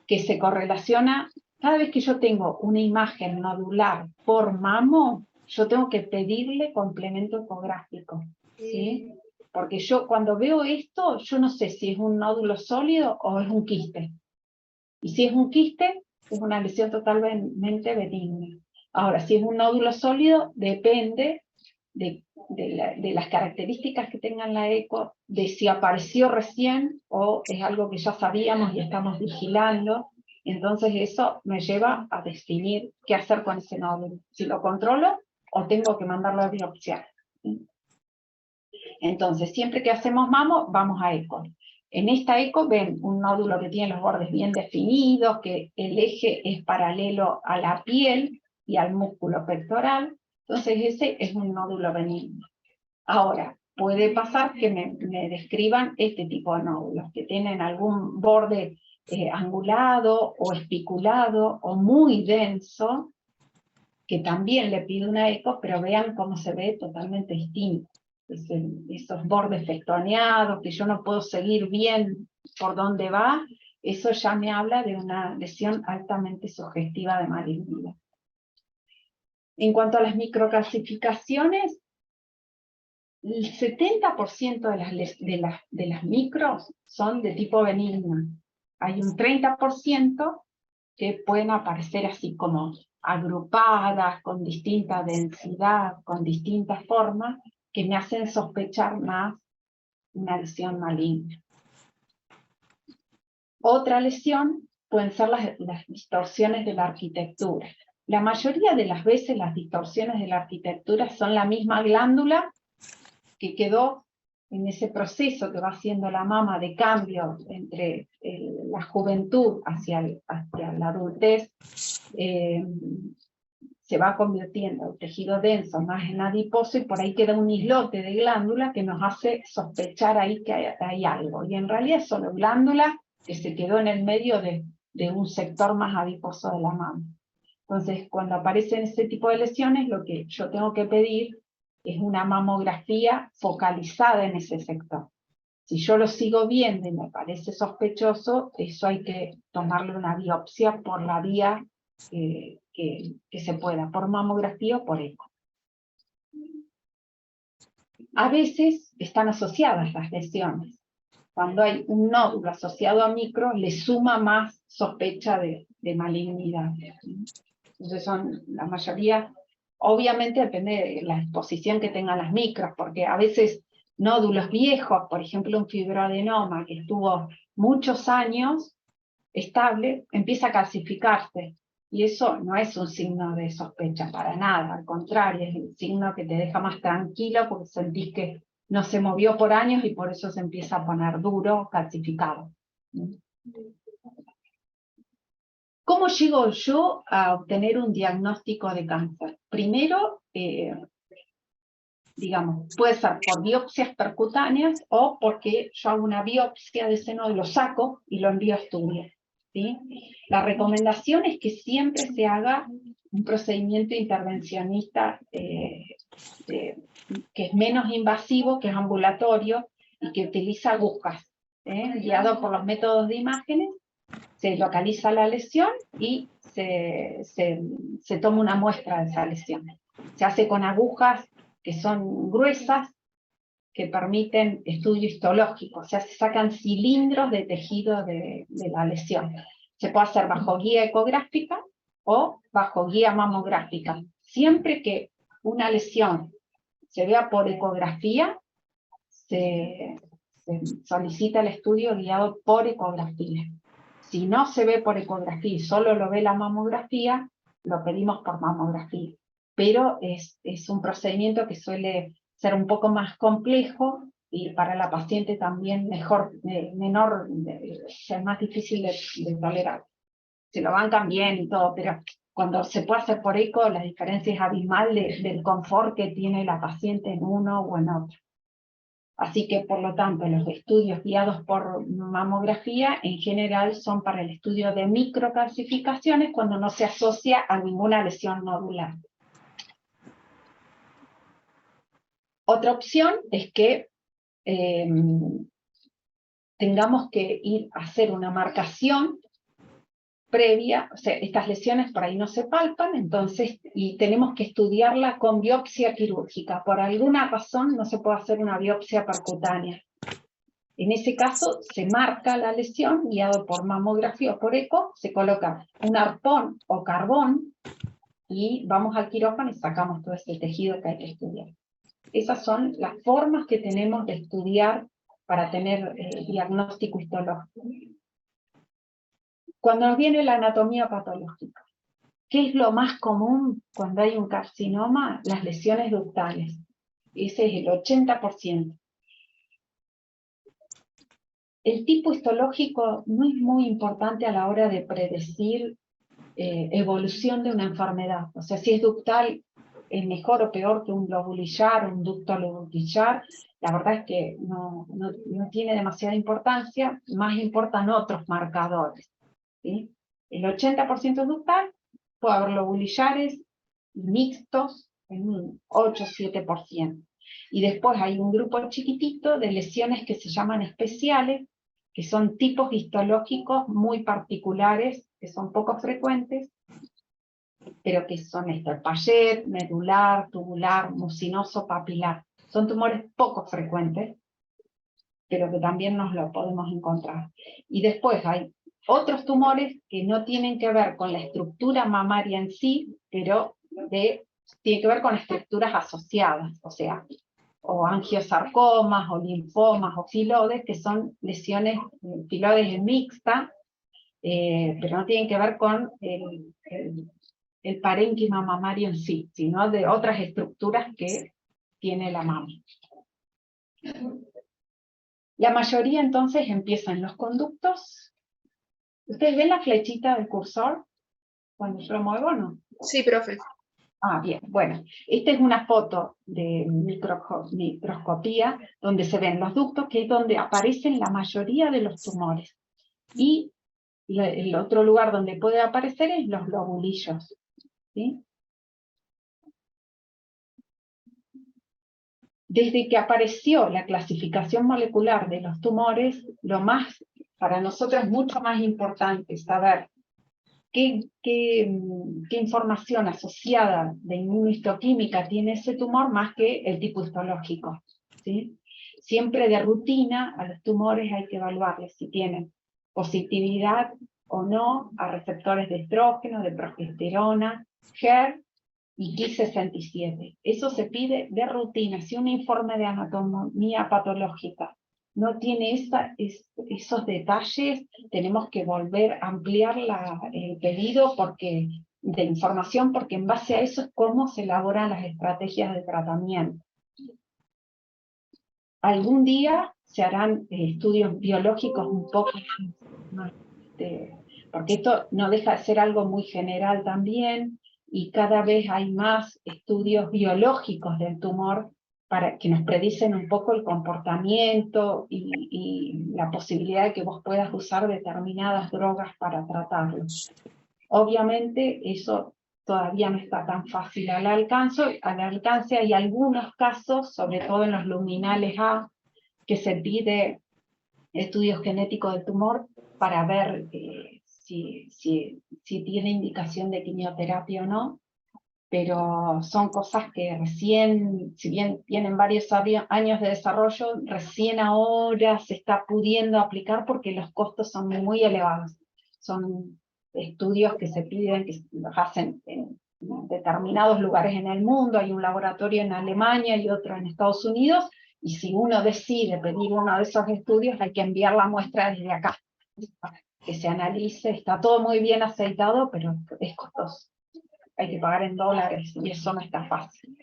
que se correlaciona. Cada vez que yo tengo una imagen nodular por mamo, yo tengo que pedirle complemento ecográfico, ¿sí? Porque yo cuando veo esto, yo no sé si es un nódulo sólido o es un quiste. Y si es un quiste, es una lesión totalmente benigna. Ahora, si es un nódulo sólido, depende de las características que tenga la eco, de si apareció recién o es algo que ya sabíamos y estamos vigilando. Entonces eso me lleva a definir qué hacer con ese nódulo. Si lo controlo o tengo que mandarlo a biopsiar. Entonces, siempre que hacemos mamo, vamos a eco. En esta eco ven un nódulo que tiene los bordes bien definidos, que el eje es paralelo a la piel y al músculo pectoral. Entonces ese es un nódulo benigno. Ahora, puede pasar que me describan este tipo de nódulos, que tienen algún borde angulado o espiculado o muy denso, que también le pido una eco, pero vean cómo se ve totalmente distinto. Esos bordes festoneados, que yo no puedo seguir bien por dónde va, eso ya me habla de una lesión altamente sugestiva de malignidad. En cuanto a las microcalcificaciones, el 70% de las micros son de tipo benigno. Hay un 30% que pueden aparecer así como agrupadas, con distinta densidad, con distintas formas, que me hacen sospechar más una lesión maligna. Otra lesión pueden ser las distorsiones de la arquitectura. La mayoría de las veces las distorsiones de la arquitectura son la misma glándula que quedó en ese proceso que va haciendo la mama de cambio entre la juventud hacia la adultez, se va convirtiendo el tejido denso más en adiposo y por ahí queda un islote de glándula que nos hace sospechar ahí que hay algo. Y en realidad es solo glándula que se quedó en el medio de un sector más adiposo de la mama. Entonces, cuando aparecen este tipo de lesiones, lo que yo tengo que pedir es una mamografía focalizada en ese sector. Si yo lo sigo viendo y me parece sospechoso, eso hay que tomarle una biopsia por la vía que se pueda, por mamografía o por eco. A veces están asociadas las lesiones. Cuando hay un nódulo asociado a micro, le suma más sospecha de malignidad. Entonces son la mayoría, obviamente depende de la exposición que tengan las micros, porque a veces nódulos viejos, por ejemplo un fibroadenoma que estuvo muchos años estable, empieza a calcificarse. Y eso no es un signo de sospecha para nada, al contrario, es un signo que te deja más tranquilo porque sentís que no se movió por años y por eso se empieza a poner duro, calcificado. ¿Cómo llego yo a obtener un diagnóstico de cáncer? Primero, digamos, puede ser por biopsias percutáneas o porque yo hago una biopsia de ese nódulo, lo saco y lo envío a estudio, ¿sí? La recomendación es que siempre se haga un procedimiento intervencionista que es menos invasivo, que es ambulatorio y que utiliza agujas, guiado por los métodos de imágenes. Se localiza la lesión y se toma una muestra de esa lesión. Se hace con agujas que son gruesas, que permiten estudio histológico, o sea, se sacan cilindros de tejido de la lesión. Se puede hacer bajo guía ecográfica o bajo guía mamográfica. Siempre que una lesión se vea por ecografía, se solicita el estudio guiado por ecografía. Si no se ve por ecografía y solo lo ve la mamografía, lo pedimos por mamografía. Pero es un procedimiento que suele ser un poco más complejo y para la paciente también menor, es más difícil de tolerar. Se lo bancan bien y todo, pero cuando se puede hacer por eco, la diferencia es abismal del confort que tiene la paciente en uno o en otro. Así que, por lo tanto, los estudios guiados por mamografía en general son para el estudio de microcalcificaciones cuando no se asocia a ninguna lesión nodular. Otra opción es que tengamos que ir a hacer una marcación previa, o sea, estas lesiones por ahí no se palpan, entonces, y tenemos que estudiarla con biopsia quirúrgica. Por alguna razón no se puede hacer una biopsia percutánea. En ese caso se marca la lesión, guiado por mamografía o por eco, se coloca un arpón o carbón, y vamos al quirófano y sacamos todo ese tejido que hay que estudiar. Esas son las formas que tenemos de estudiar para tener diagnóstico histológico. Cuando nos viene la anatomía patológica, ¿qué es lo más común cuando hay un carcinoma? Las lesiones ductales. Ese es el 80%. El tipo histológico no es muy importante a la hora de predecir evolución de una enfermedad. O sea, si es ductal, es mejor o peor que un lobulillar, un ducto lobulillar. La verdad es que no tiene demasiada importancia, más importan otros marcadores, ¿sí? El 80% es ductal, puede haber lobulillares mixtos en un 8-7%. Y después hay un grupo chiquitito de lesiones que se llaman especiales, que son tipos histológicos muy particulares, que son poco frecuentes, pero que son el Payet, medular, tubular, mucinoso, papilar. Son tumores poco frecuentes, pero que también nos lo podemos encontrar. Y después hay otros tumores que no tienen que ver con la estructura mamaria en sí, pero tienen que ver con estructuras asociadas, o sea, o angiosarcomas, o linfomas, o filodes, que son lesiones, filodes mixta, pero no tienen que ver con el parénquima mamario en sí, sino de otras estructuras que tiene la mama. La mayoría entonces empieza en los conductos. ¿Ustedes ven la flechita del cursor cuando yo lo muevo o no? Sí, profe. Ah, bien, bueno. Esta es una foto de microscopía donde se ven los ductos, que es donde aparecen la mayoría de los tumores. Y el otro lugar donde puede aparecer es los lobulillos, ¿sí? Desde que apareció la clasificación molecular de los tumores, para nosotros es mucho más importante saber qué información asociada de inmunohistoquímica tiene ese tumor más que el tipo histológico, ¿sí? Siempre de rutina a los tumores hay que evaluarles si tienen positividad o no a receptores de estrógeno, de progesterona, HER y Ki67. Eso se pide de rutina. Si un informe de anatomía patológica no tiene esos detalles, tenemos que volver a ampliar el pedido de información, porque en base a eso es cómo se elaboran las estrategias de tratamiento. Algún día se harán estudios biológicos un poco más, porque esto no deja de ser algo muy general también, y cada vez hay más estudios biológicos del tumor para que nos predicen un poco el comportamiento y la posibilidad de que vos puedas usar determinadas drogas para tratarlo. Obviamente eso todavía no está tan fácil al alcance. Hay algunos casos, sobre todo en los luminales A, que se pide estudios genéticos del tumor para ver si tiene indicación de quimioterapia o no, pero son cosas que recién, si bien tienen varios años de desarrollo, recién ahora se está pudiendo aplicar porque los costos son muy elevados. Son estudios que se piden, que los hacen en determinados lugares en el mundo. Hay un laboratorio en Alemania y otro en Estados Unidos, y si uno decide pedir uno de esos estudios, hay que enviar la muestra desde acá, para que se analice. Está todo muy bien aceitado, pero es costoso. Hay que pagar en dólares, y eso no está fácil.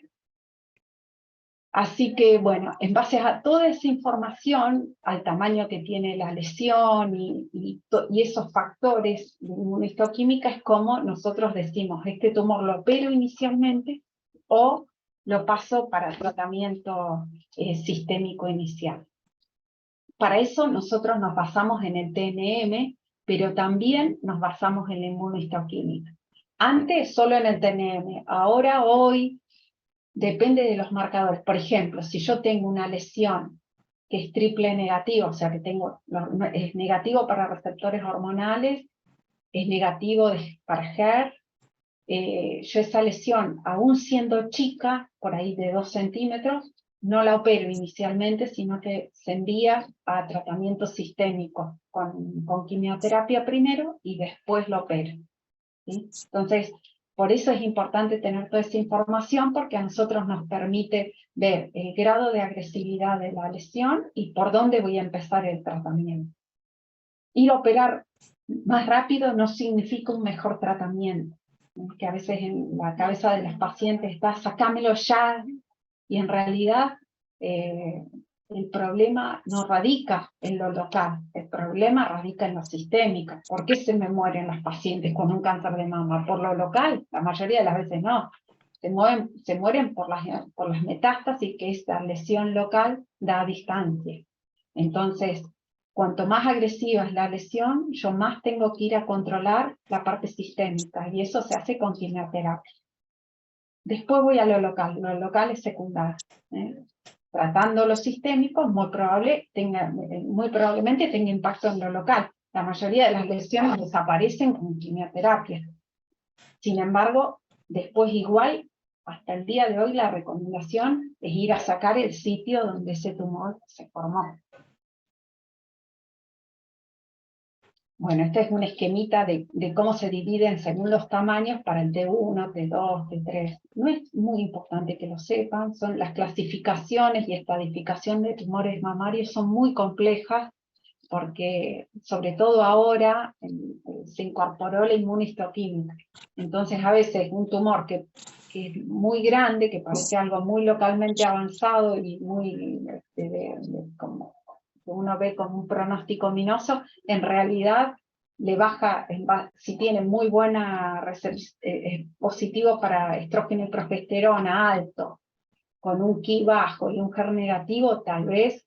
Así que, bueno, en base a toda esa información, al tamaño que tiene la lesión y esos factores de inmunohistoquímica, es como nosotros decimos, este tumor lo opero inicialmente o lo paso para tratamiento sistémico inicial. Para eso nosotros nos basamos en el TNM, pero también nos basamos en la inmunohistoquímica. Antes solo en el TNM, ahora, hoy, depende de los marcadores. Por ejemplo, si yo tengo una lesión que es triple negativa, o sea que es negativo para receptores hormonales, es negativo para HER, yo esa lesión, aún siendo chica, por ahí de 2 centímetros, no la opero inicialmente, sino que se envía a tratamiento sistémico, con quimioterapia primero y después lo opero, ¿sí? Entonces, por eso es importante tener toda esa información, porque a nosotros nos permite ver el grado de agresividad de la lesión y por dónde voy a empezar el tratamiento. Ir a operar más rápido no significa un mejor tratamiento, que a veces en la cabeza de los pacientes está, sacámelo ya, Y en realidad el problema no radica en lo local, el problema radica en lo sistémico. ¿Por qué se me mueren los pacientes con un cáncer de mama? ¿Por lo local? La mayoría de las veces no. Se mueren por las metástasis que esta lesión local da a distancia. Entonces, cuanto más agresiva es la lesión, yo más tengo que ir a controlar la parte sistémica, y eso se hace con quimioterapia. Después voy a lo local es secundario. Tratando lo sistémico, muy probablemente tenga impacto en lo local. La mayoría de las lesiones desaparecen con quimioterapia. Sin embargo, después igual, hasta el día de hoy, la recomendación es ir a sacar el sitio donde ese tumor se formó. Bueno, este es un esquemita de cómo se dividen según los tamaños para el T1, T2, T3. No es muy importante que lo sepan, son las clasificaciones y estadificación de tumores mamarios son muy complejas, porque sobre todo ahora se incorporó la inmunohistoquímica. Entonces a veces un tumor que es muy grande, que parece algo muy localmente avanzado y muy como uno ve como un pronóstico ominoso, en realidad le baja, si tiene muy buena positivo para estrógeno y progesterona alto, con un Ki bajo y un HER negativo, tal vez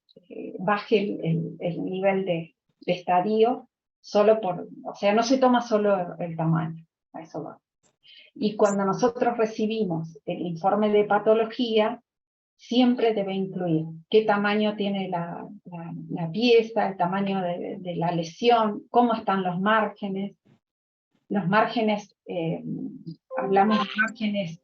baje el nivel de estadio, o sea, no se toma solo el tamaño, a eso va. Y cuando nosotros recibimos el informe de patología, siempre debe incluir qué tamaño tiene la pieza, el tamaño de la lesión, cómo están los márgenes. Los márgenes, hablamos de márgenes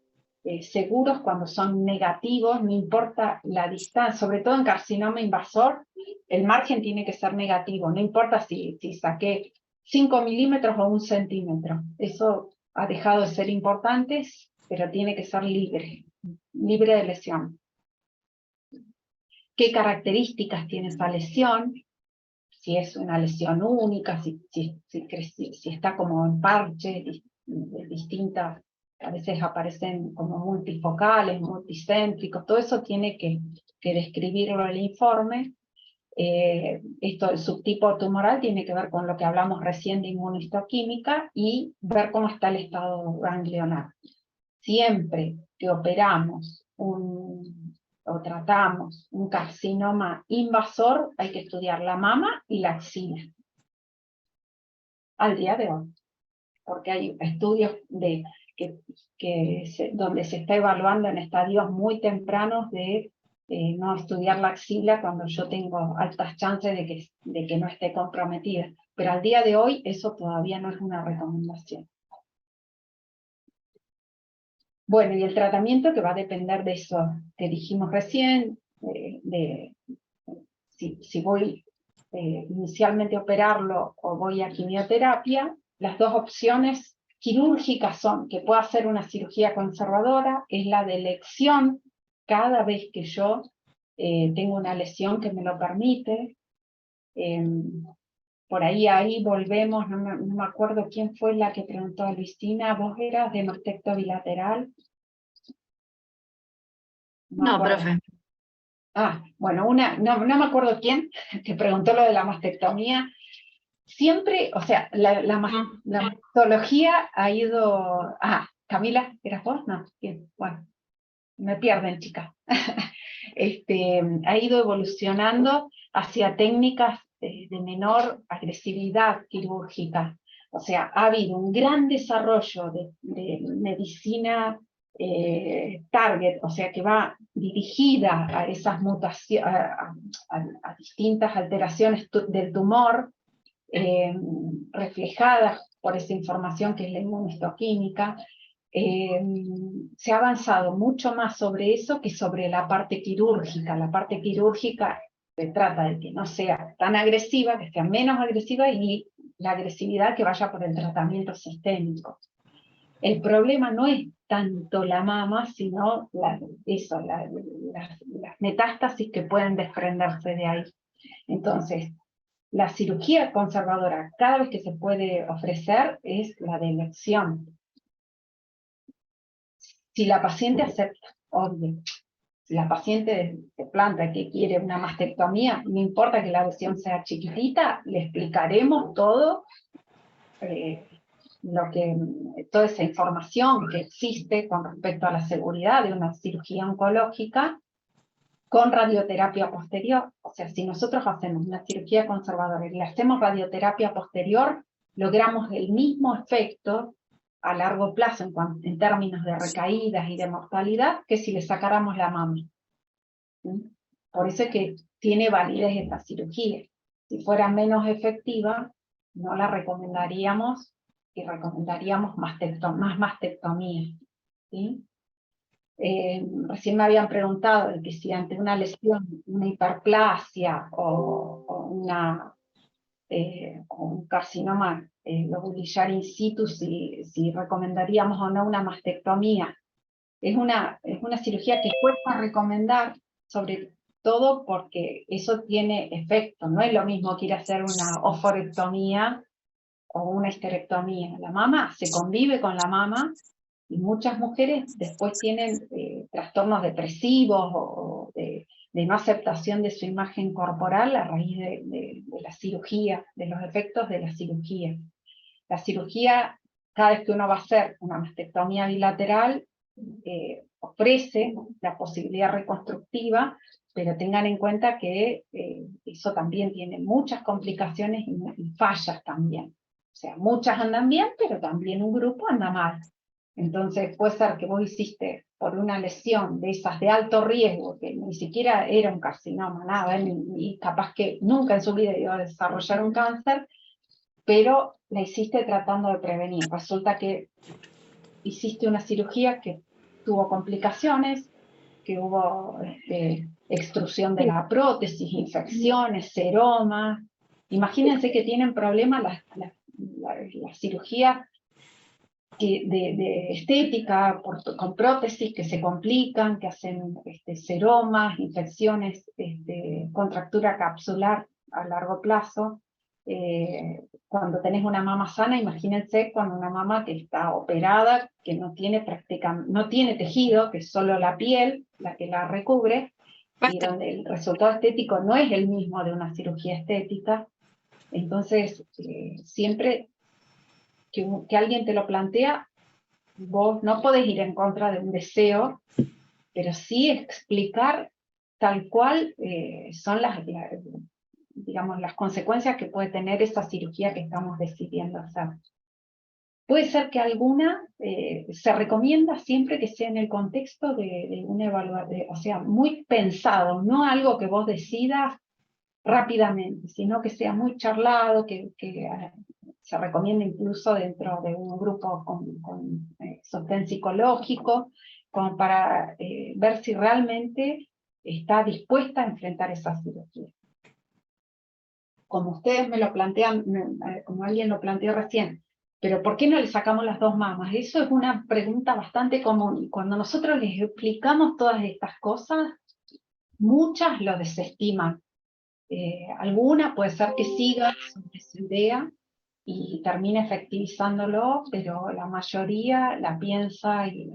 seguros cuando son negativos, no importa la distancia, sobre todo en carcinoma invasor, el margen tiene que ser negativo, no importa si saqué 5 milímetros o 1 centímetro, eso ha dejado de ser importante, pero tiene que ser libre de lesión. ¿Qué características tiene esa lesión? Si es una lesión única, si está como en parches distintas, a veces aparecen como multifocales, multicéntricos, todo eso tiene que describirlo el informe. El subtipo tumoral tiene que ver con lo que hablamos recién de inmunohistoquímica y ver cómo está el estado ganglionar. Siempre que operamos o tratamos un carcinoma invasor, hay que estudiar la mama y la axila. Al día de hoy. Porque hay estudios donde se está evaluando en estadios muy tempranos de no estudiar la axila cuando yo tengo altas chances de que no esté comprometida. Pero al día de hoy eso todavía no es una recomendación. Bueno, y el tratamiento que va a depender de eso que dijimos recién, si voy inicialmente a operarlo o voy a quimioterapia, las dos opciones quirúrgicas son que pueda hacer una cirugía conservadora, es la de elección cada vez que yo tengo una lesión que me lo permite. Por ahí volvemos, no me acuerdo quién fue la que preguntó a Luistina, ¿vos eras de mastecto bilateral? No, profe. Bueno, no me acuerdo quién, que preguntó lo de la mastectomía. Siempre, o sea, la mastología ha ido... Camila, ¿eras vos? No, bien, bueno, me pierden, chicas. Ha ido evolucionando hacia técnicas de menor agresividad quirúrgica. O sea, ha habido un gran desarrollo de medicina target, o sea, que va dirigida a esas mutaciones, a distintas alteraciones del tumor, reflejadas por esa información que es la inmunohistoquímica. Se ha avanzado mucho más sobre eso que sobre la parte quirúrgica. La parte quirúrgica se trata de que no sea tan agresiva, que sea menos agresiva, y la agresividad que vaya por el tratamiento sistémico. El problema no es tanto la mama, sino las metástasis que pueden desprenderse de ahí. Entonces, la cirugía conservadora, cada vez que se puede ofrecer, es la de elección. Si la paciente acepta, obvio. Si la paciente se planta que quiere una mastectomía, no importa que la lesión sea chiquitita, le explicaremos todo, toda esa información que existe con respecto a la seguridad de una cirugía oncológica con radioterapia posterior. O sea, si nosotros hacemos una cirugía conservadora y le hacemos radioterapia posterior, logramos el mismo efecto a largo plazo en términos de recaídas y de mortalidad que si le sacáramos la mama. ¿Sí? Por eso es que tiene validez esta cirugía. Si fuera menos efectiva, no la recomendaríamos y recomendaríamos más mastectomía. ¿Sí? Recién me habían preguntado de que si ante una lesión, una hiperplasia o un carcinoma lobulillar in situ, si recomendaríamos o no una mastectomía. Es una cirugía que cuesta recomendar, sobre todo porque eso tiene efecto. No es lo mismo que ir a hacer una oforectomía o una histerectomía. La mama se convive con la mama, y muchas mujeres después tienen trastornos depresivos o de no aceptación de su imagen corporal a raíz de la cirugía, de los efectos de la cirugía. La cirugía, cada vez que uno va a hacer una mastectomía bilateral, ofrece la posibilidad reconstructiva, pero tengan en cuenta que eso también tiene muchas complicaciones y fallas también. O sea, muchas andan bien, pero también un grupo anda mal. Entonces puede ser que vos hiciste por una lesión de esas de alto riesgo, que ni siquiera era un carcinoma, nada, y capaz que nunca en su vida iba a desarrollar un cáncer, pero la hiciste tratando de prevenir. Resulta que hiciste una cirugía que tuvo complicaciones, que hubo extrusión de la prótesis, infecciones, seromas. Imagínense que tienen problemas las cirugías de estética, con prótesis que se complican, que hacen seromas, infecciones, contractura capsular a largo plazo. Cuando tenés una mama sana, imagínense con una mama que está operada, que no tiene tejido, que es solo la piel la que la recubre, y donde el resultado estético no es el mismo de una cirugía estética. Entonces, siempre que alguien te lo plantea, vos no podés ir en contra de un deseo, pero sí explicar tal cual son digamos, las consecuencias que puede tener esa cirugía que estamos decidiendo hacer. Puede ser que alguna se recomienda siempre que sea en el contexto de una evaluación, o sea, muy pensado, no algo que vos decidas rápidamente, sino que sea muy charlado, que se recomienda incluso dentro de un grupo con sostén psicológico, como para ver si realmente está dispuesta a enfrentar esa cirugía. Como ustedes me lo plantean, como alguien lo planteó recién, pero ¿por qué no le sacamos las dos mamas? Eso es una pregunta bastante común, y cuando nosotros les explicamos todas estas cosas, muchas lo desestiman. Alguna puede ser que siga sobre su idea y termine efectivizándolo, pero la mayoría la piensa y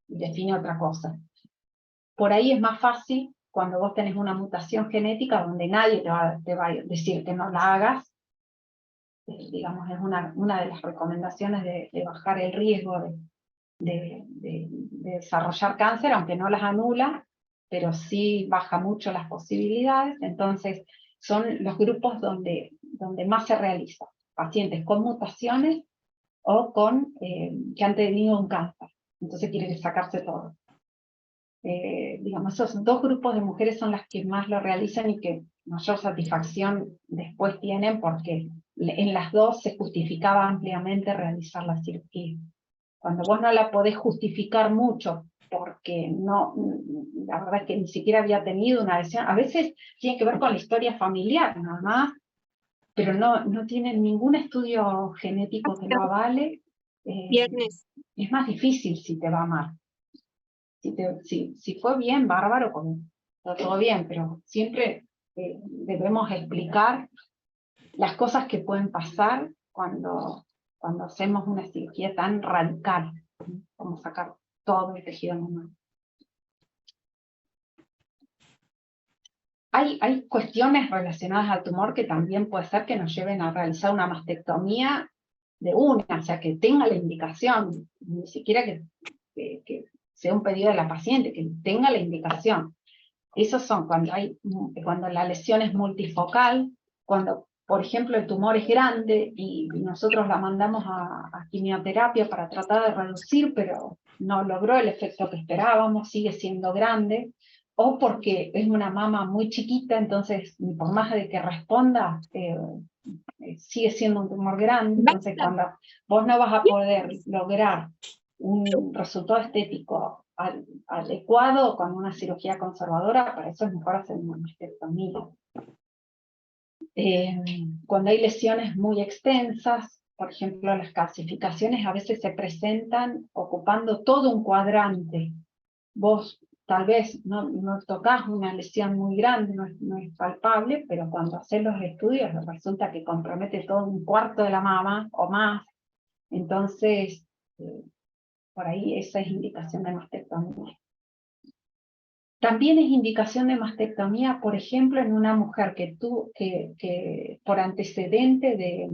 define otra cosa. Por ahí es más fácil cuando vos tenés una mutación genética donde nadie te va a decir que no la hagas. Digamos, es una de las recomendaciones de bajar el riesgo de desarrollar cáncer, aunque no las anula, pero sí baja mucho las posibilidades. Entonces son los grupos donde más se realiza, pacientes con mutaciones o que han tenido un cáncer, entonces quieren sacarse todo. Digamos, esos dos grupos de mujeres son las que más lo realizan y que mayor satisfacción después tienen, porque en las dos se justificaba ampliamente realizar la cirugía. Cuando vos no la podés justificar mucho, porque no, la verdad es que ni siquiera había tenido una lesión, a veces tiene que ver con la historia familiar nada más, pero no tienen ningún estudio genético que lo avale, es más difícil si te va mal. Si fue bien, bárbaro, todo bien, pero siempre debemos explicar las cosas que pueden pasar cuando hacemos una cirugía tan radical, como sacar todo el tejido normal. Hay cuestiones relacionadas al tumor que también puede ser que nos lleven a realizar una mastectomía de una, o sea, que tenga la indicación, ni siquiera que sea un pedido de la paciente, que tenga la indicación. Esos son cuando la lesión es multifocal, cuando, por ejemplo, el tumor es grande y nosotros la mandamos a quimioterapia para tratar de reducir, pero no logró el efecto que esperábamos, sigue siendo grande, o porque es una mama muy chiquita, entonces por más de que responda, sigue siendo un tumor grande, entonces cuando vos no vas a poder lograr un resultado estético adecuado con una cirugía conservadora, para eso es mejor hacer una mastectomía. Cuando hay lesiones muy extensas, por ejemplo, las calcificaciones a veces se presentan ocupando todo un cuadrante. Vos tal vez no tocas una lesión muy grande, no es palpable, pero cuando haces los estudios resulta que compromete todo un cuarto de la mama o más. Entonces, por ahí esa es indicación de mastectomía. También es indicación de mastectomía, por ejemplo, en una mujer que por antecedente de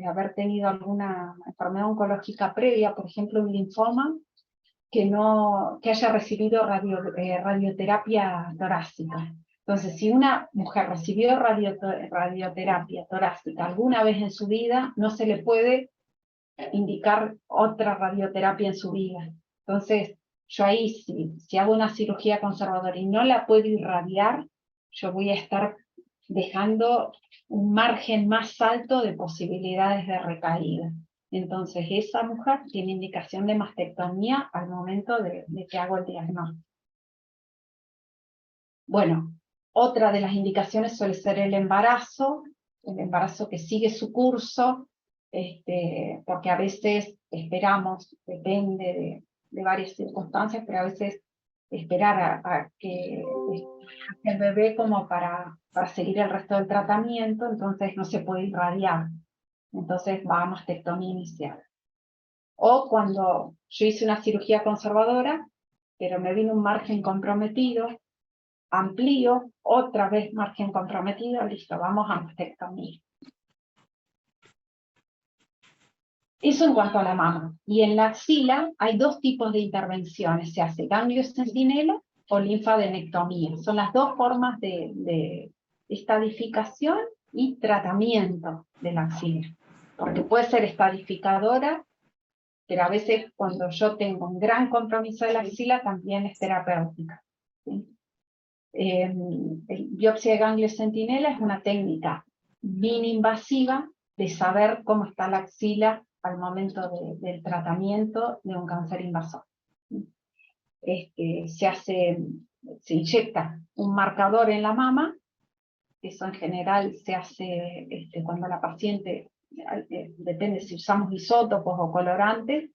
haber tenido alguna enfermedad oncológica previa, por ejemplo un linfoma, que haya recibido radioterapia torácica. Entonces, si una mujer recibió radioterapia torácica alguna vez en su vida, no se le puede indicar otra radioterapia en su vida. Entonces, yo ahí, si hago una cirugía conservadora y no la puedo irradiar, yo voy a estar dejando un margen más alto de posibilidades de recaída. Entonces, esa mujer tiene indicación de mastectomía al momento de que hago el diagnóstico. Bueno, otra de las indicaciones suele ser el embarazo que sigue su curso, porque a veces esperamos, depende de varias circunstancias, pero a veces esperar a que el bebé como para seguir el resto del tratamiento, entonces no se puede irradiar. Entonces va a mastectomía inicial. O cuando yo hice una cirugía conservadora, pero me vino un margen comprometido, amplío, otra vez margen comprometido, listo, vamos a mastectomía. Eso en cuanto a la mama. Y en la axila hay dos tipos de intervenciones, se hace ganglio centinela o linfadenectomía. Son las dos formas de estadificación y tratamiento de la axila. Porque puede ser estadificadora, pero a veces cuando yo tengo un gran compromiso de la axila también es terapéutica. ¿Sí? Biopsia de ganglio centinela es una técnica bien invasiva de saber cómo está la axila al momento del tratamiento de un cáncer invasor. Se inyecta un marcador en la mama, eso en general se hace cuando la paciente, depende si usamos isótopos o colorantes,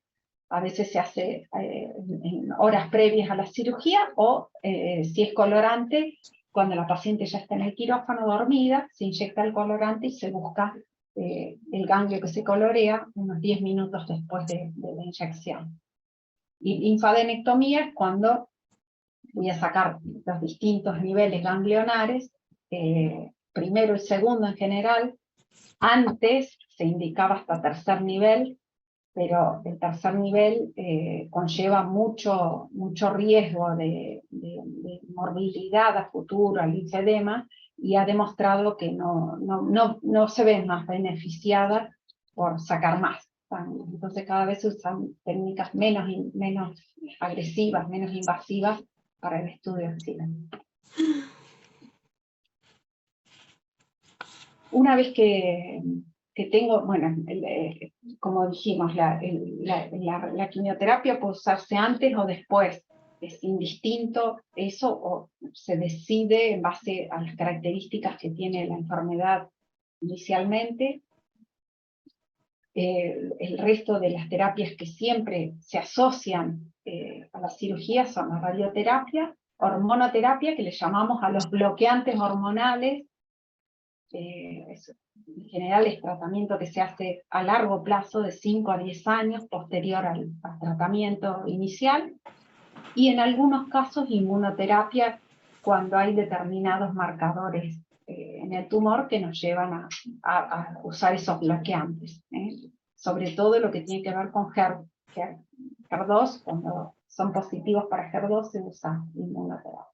a veces se hace en horas previas a la cirugía, o si es colorante, cuando la paciente ya está en el quirófano dormida, se inyecta el colorante y se busca el ganglio que se colorea unos 10 minutos después de la inyección. Y linfadenectomía es cuando voy a sacar los distintos niveles ganglionares, primero y segundo en general. Antes se indicaba hasta tercer nivel, pero el tercer nivel conlleva mucho riesgo de morbilidad a futuro, al linfedema, y ha demostrado que no se ve más beneficiada por sacar más. Entonces cada vez se usan técnicas menos agresivas, menos invasivas para el estudio axilar. Una vez que tengo, bueno, como dijimos, la quimioterapia puede usarse antes o después, es indistinto eso, o se decide en base a las características que tiene la enfermedad inicialmente. El resto de las terapias que siempre se asocian a la cirugía son la radioterapia, hormonoterapia, que le llamamos a los bloqueantes hormonales. En general es tratamiento que se hace a largo plazo, de 5 a 10 años, posterior al tratamiento inicial, y en algunos casos inmunoterapia, cuando hay determinados marcadores en el tumor que nos llevan a usar esos bloqueantes. Sobre todo lo que tiene que ver con HER2, cuando son positivos para HER2 se usa inmunoterapia.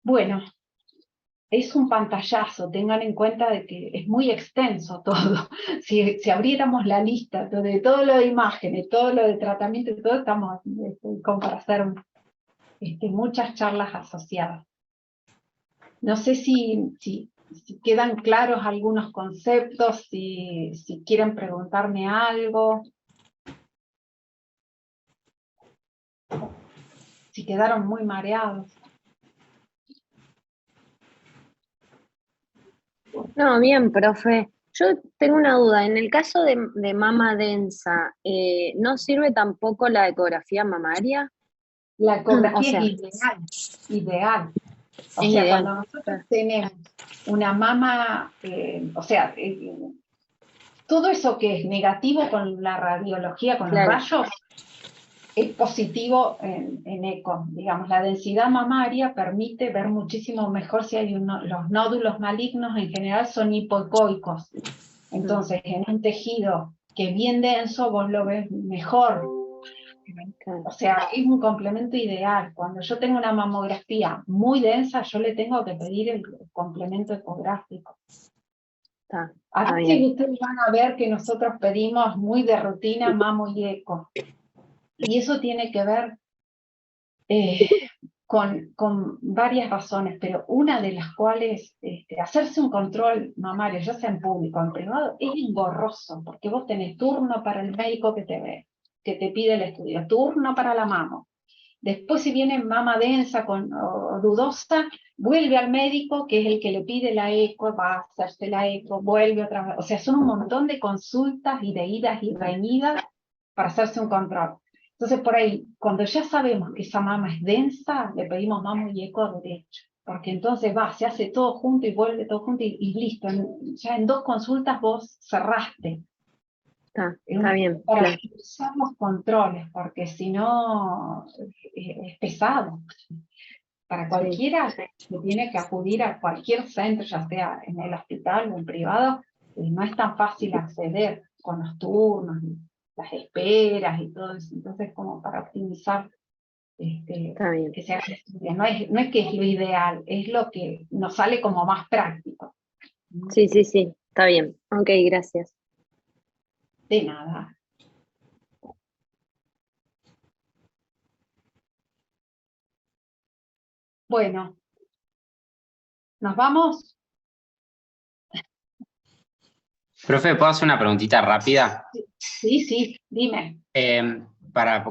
Bueno, es un pantallazo, tengan en cuenta de que es muy extenso todo. Si abriéramos la lista de todo lo de imágenes, todo lo de tratamiento, todo, estamos como para hacer muchas charlas asociadas. No sé si quedan claros algunos conceptos, si quieren preguntarme algo. Si quedaron muy mareados. No, bien, profe. Yo tengo una duda. En el caso de mama densa, ¿no sirve tampoco la ecografía mamaria? La ecografía O sea, es ideal. O es sea, ideal. cuando nosotros tenemos una mama, todo eso que es negativo con la radiología, con Claro. los rayos, es positivo en eco. Digamos, la densidad mamaria permite ver muchísimo mejor si hay los nódulos malignos en general son hipoecoicos. Entonces, en un tejido que es bien denso, vos lo ves mejor. O sea, es un complemento ideal. Cuando yo tengo una mamografía muy densa, yo le tengo que pedir el complemento ecográfico. A veces ustedes van a ver que nosotros pedimos muy de rutina mamo y eco. Y eso tiene que ver con varias razones, pero una de las cuales hacerse un control mamario, ya sea en público o en privado, es engorroso, porque vos tenés turno para el médico que te ve, que te pide el estudio, turno para la mamo. Después si viene mama densa o dudosa, vuelve al médico, que es el que le pide la eco, va a hacerse la eco, vuelve otra vez. O sea, son un montón de consultas y de idas y venidas para hacerse un control. Entonces por ahí, cuando ya sabemos que esa mama es densa, le pedimos mamo y eco derecho. Porque entonces se hace todo junto y vuelve todo junto y listo. Ya en 2 consultas vos cerraste. Está bien. Para Claro. usar los controles, porque si no es pesado. Para cualquiera que tiene que acudir a cualquier centro, ya sea en el hospital o en privado, no es tan fácil acceder con los turnos, las esperas y todo eso. Entonces, como para optimizar Está bien. que se haga el estudio. No es que es lo ideal, es lo que nos sale como más práctico. Sí, está bien. Ok, gracias. De nada. Bueno, ¿nos vamos? Profe, ¿puedo hacer una preguntita rápida? Sí, dime.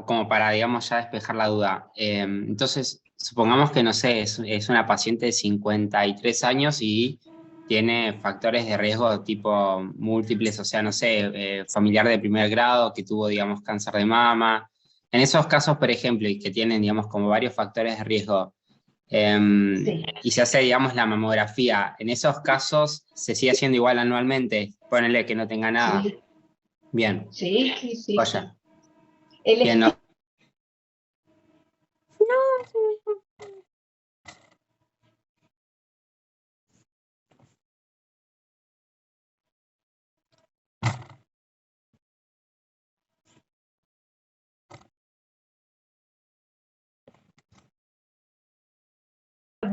Como para, digamos, ya despejar la duda. Entonces, supongamos que, no sé, es una paciente de 53 años y tiene factores de riesgo tipo múltiples, o sea, no sé, familiar de primer grado que tuvo, digamos, cáncer de mama. En esos casos, por ejemplo, y que tienen, digamos, como varios factores de riesgo, y se hace, digamos, la mamografía, en esos casos se sigue haciendo igual anualmente, ponele que no tenga nada. Sí. Bien. Sí. Vaya. El Bien, no.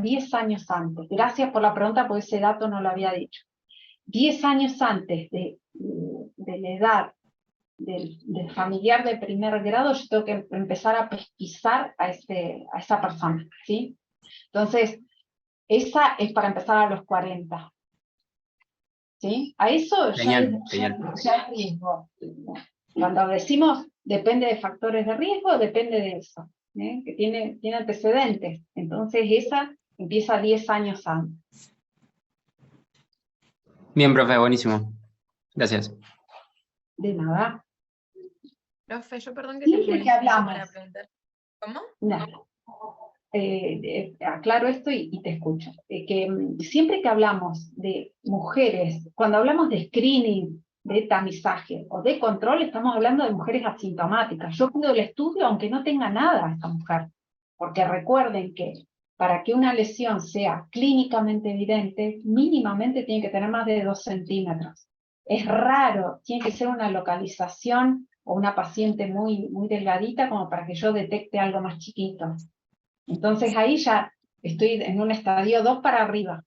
10 años antes. Gracias por la pregunta, porque ese dato no lo había dicho. 10 años antes de la edad del familiar de primer grado, yo tengo que empezar a pesquisar a esa persona, ¿sí? Entonces, esa es para empezar a los 40. ¿Sí? A eso ya es riesgo. Cuando decimos depende de factores de riesgo, depende de eso, que tiene antecedentes. Entonces esa empieza 10 años antes. Bien, profe, buenísimo. Gracias. De nada. Profe, yo perdón que Siempre te que hablamos. para preguntar. ¿Cómo? No. Aclaro esto y te escucho. Siempre que hablamos de mujeres, cuando hablamos de screening, de tamizaje o de control, estamos hablando de mujeres asintomáticas. Yo pido el estudio aunque no tenga nada esta mujer. Porque recuerden que para que una lesión sea clínicamente evidente, mínimamente tiene que tener más de 2 centímetros. Es raro, tiene que ser una localización o una paciente muy, muy delgadita como para que yo detecte algo más chiquito. Entonces ahí ya estoy en un estadio 2 para arriba.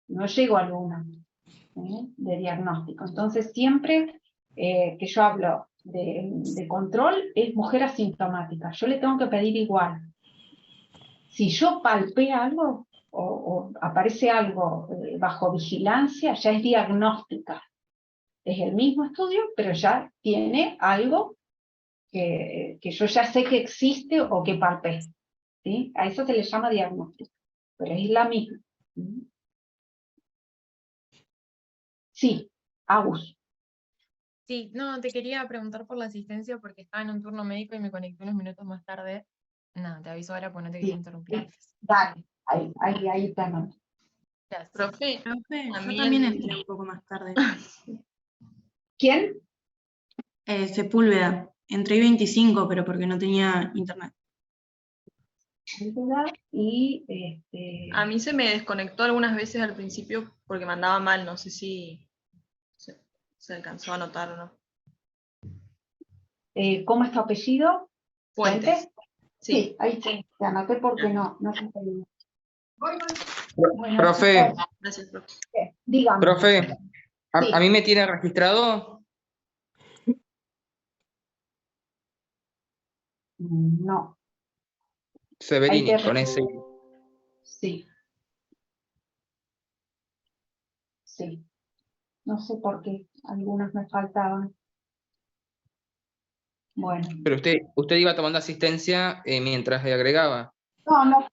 No llego al 1 de diagnóstico. Entonces siempre que yo hablo de control es mujer asintomática. Yo le tengo que pedir igual. Si yo palpé algo o aparece algo bajo vigilancia, ya es diagnóstica. Es el mismo estudio, pero ya tiene algo que yo ya sé que existe o que palpé. ¿Sí? A eso se le llama diagnóstico, pero es la misma. Sí, Agus. Sí, no, te quería preguntar por la asistencia porque estaba en un turno médico y me conecté unos minutos más tarde. Nada, te aviso ahora porque no te quería interrumpir antes. Dale, ahí te anoto. Gracias. Profe, A yo mí también el- entré un poco más tarde. ¿Quién? Sepúlveda. Entré 25, pero porque no tenía internet. Y A mí se me desconectó algunas veces al principio porque me andaba mal, no sé si se alcanzó a notar o no. ¿cómo es tu apellido? Fuentes. Sí, ahí te anoté porque no se entendía. Bueno, Profe, Gracias, profe. dígame. profe, Sí. ¿a mí me tiene registrado? No. Severini, Ahí te- con ese. Sí. Sí. No sé por qué, algunas me faltaban. Bueno. Pero usted iba tomando asistencia mientras le agregaba. No,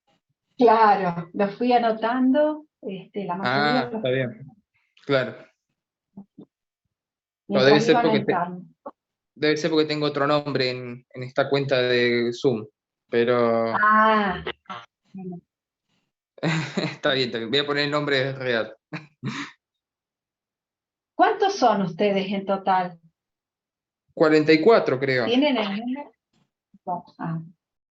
claro, lo fui anotando, la mayoría Ah, está bien. Claro. O mientras debe ser iban porque entrando. debe ser porque tengo otro nombre en esta cuenta de Zoom. Pero Ah, bueno. está bien, voy a poner el nombre real. ¿Cuántos son ustedes en total? 44, creo. ¿Tienen el número? No. Ah,